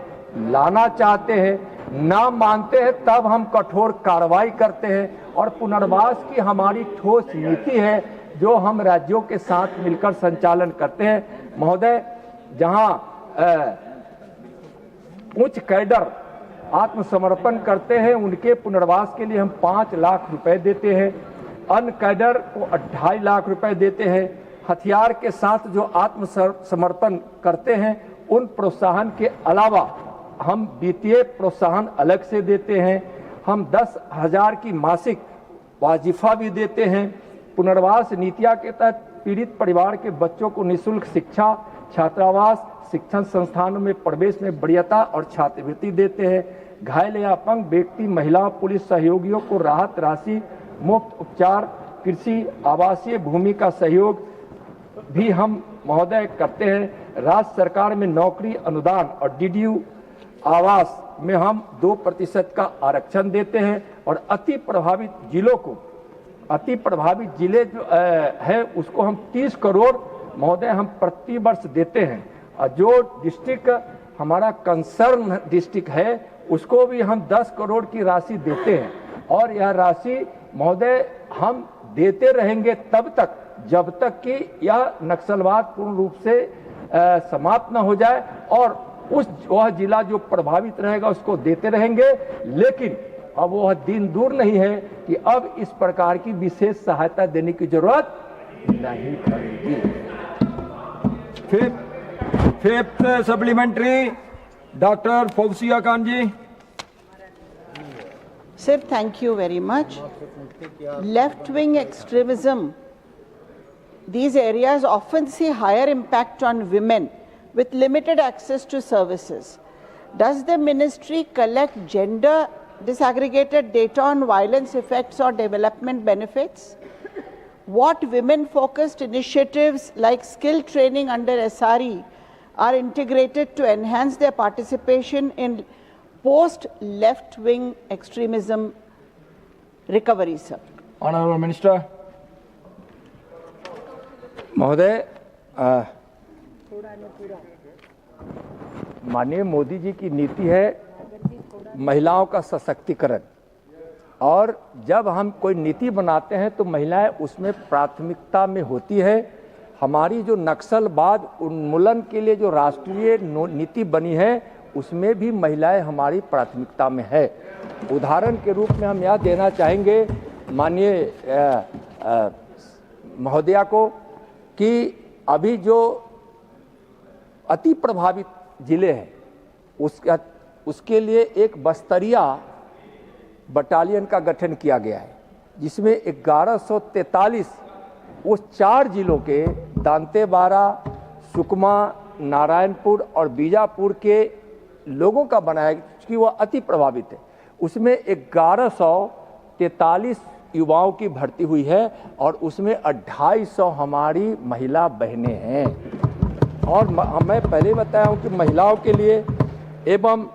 लाना चाहते हैं, ना मानते हैं तब हम कठोर कार्रवाई करते हैं, और पुनर्वास की हमारी ठोस नीति है जो हम राज्यों के साथ मिलकर संचालन करते हैं। महोदय, जहां उच्च कैडर आत्मसमर्पण करते हैं उनके पुनर्वास के लिए हम 5 लाख रुपए देते हैं, अन्य कैडर को 2.5 लाख रुपए देते हैं। हथियार के साथ जो आत्मसमर्पण करते हैं उन प्रोत्साहन के अलावा हम वित्तीय प्रोत्साहन अलग से देते हैं। हम 10,000 की मासिक वाजिफा भी देते हैं। पुनर्वास नीतियाँ के तहत पीड़ित परिवार के बच्चों को निःशुल्क शिक्षा, छात्रावास, शिक्षण संस्थानों में प्रवेश में वरीयता और छात्रवृत्ति देते हैं। घायल या अपंग व्यक्ति, महिला, पुलिस सहयोगियों को राहत राशि, मुफ्त उपचार, कृषि, आवासीय भूमि का सहयोग भी हम महोदय करते हैं। राज्य सरकार में नौकरी अनुदान और डीडीयू आवास में हम 2% का आरक्षण देते हैं, और अति प्रभावित जिलों को, अति प्रभावित जिले जो है उसको हम 30 करोड़ महोदय हम प्रति वर्ष देते हैं। और जो डिस्ट्रिक्ट हमारा कंसर्न डिस्ट्रिक्ट है उसको भी हम 10 करोड़ की राशि देते हैं। और यह राशि महोदय हम देते रहेंगे तब तक जब तक कि यह नक्सलवाद पूर्ण रूप से समाप्त न हो जाए, और वह जिला जो प्रभावित रहेगा उसको देते रहेंगे। लेकिन अब वह दिन दूर नहीं है कि अब इस प्रकार की विशेष सहायता देने की जरूरत नहीं पड़ेगी। Fifth supplementary, doctor Fauzia Khan ji. Sir, thank you very much. Left-wing extremism, these areas often see higher impact on women with limited access to services. Does the ministry collect gender disaggregated data on violence effects or development benefits? What women-focused initiatives like skill training under SRE are integrated to enhance their participation in post-left-wing extremism recovery, sir? Honorable Minister. महोदय, माननीय मोदी जी की नीति है महिलाओं का सशक्तिकरण, और जब हम कोई नीति बनाते हैं तो महिलाएं उसमें प्राथमिकता में होती है। हमारी जो नक्सलवाद उन्मूलन के लिए जो राष्ट्रीय नीति बनी है उसमें भी महिलाएं हमारी प्राथमिकता में है। उदाहरण के रूप में हम यह देना चाहेंगे माननीय महोदया को कि अभी जो अति प्रभावित जिले हैं उसके लिए एक बस्तरिया बटालियन का गठन किया गया है, जिसमें 1143 उस 4 जिलों के दांतेवाड़ा, सुकमा, नारायणपुर और बीजापुर के लोगों का बनाया, क्योंकि वह अति प्रभावित है। उसमें 1143 युवाओं की भर्ती हुई है और उसमें 250 हमारी महिला बहनें हैं। और मैं पहले बताया हूं कि महिलाओं के लिए एवं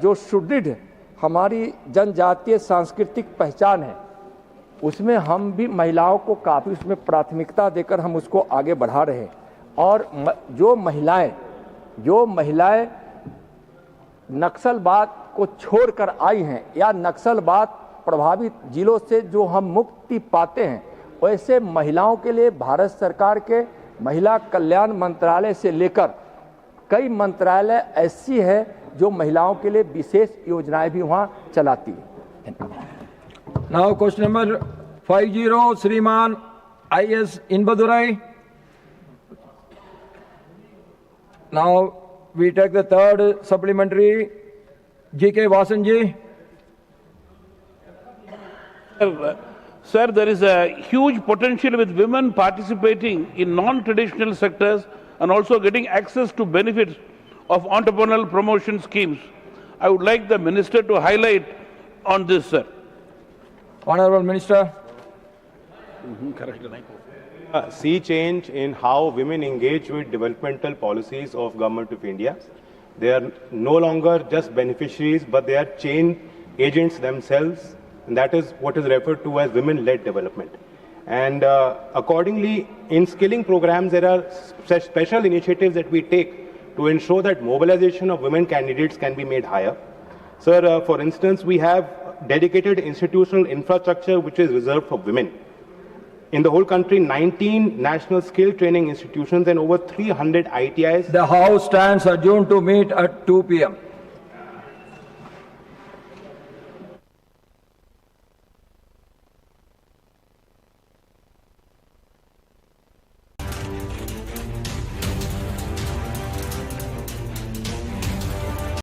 जो सुदृढ़ हमारी जनजातीय सांस्कृतिक पहचान है उसमें हम भी महिलाओं को काफ़ी उसमें प्राथमिकता देकर हम उसको आगे बढ़ा रहे हैं। और जो महिलाएं नक्सलवाद को छोड़कर आई हैं या नक्सलवाद प्रभावित जिलों से जो हम मुक्ति पाते हैं, वैसे महिलाओं के लिए भारत सरकार के महिला कल्याण मंत्रालय से लेकर कई मंत्रालय ऐसी है जो महिलाओं के लिए विशेष योजनाएं भी वहां चलाती है। नाउ क्वेश्चन नंबर 50, श्रीमान IS Inbadurai. Now we take the third supplementary, GK Vasanji. Sir, there is a huge potential with women participating in non-traditional sectors and also getting access to benefits of entrepreneurial promotion schemes. I would like the Minister to highlight on this, sir. Honorable Minister. See change in how women engage with developmental policies of Government of India. They are no longer just beneficiaries, but they are change agents themselves, and that is what is referred to as women-led development. And accordingly, in skilling programs, there are special initiatives that we take to ensure that mobilization of women candidates can be made higher. Sir, for instance, we have dedicated institutional infrastructure which is reserved for women. In the whole country, 19 national skill training institutions and over 300 ITIs. The House stands adjourned to meet at 2 p.m.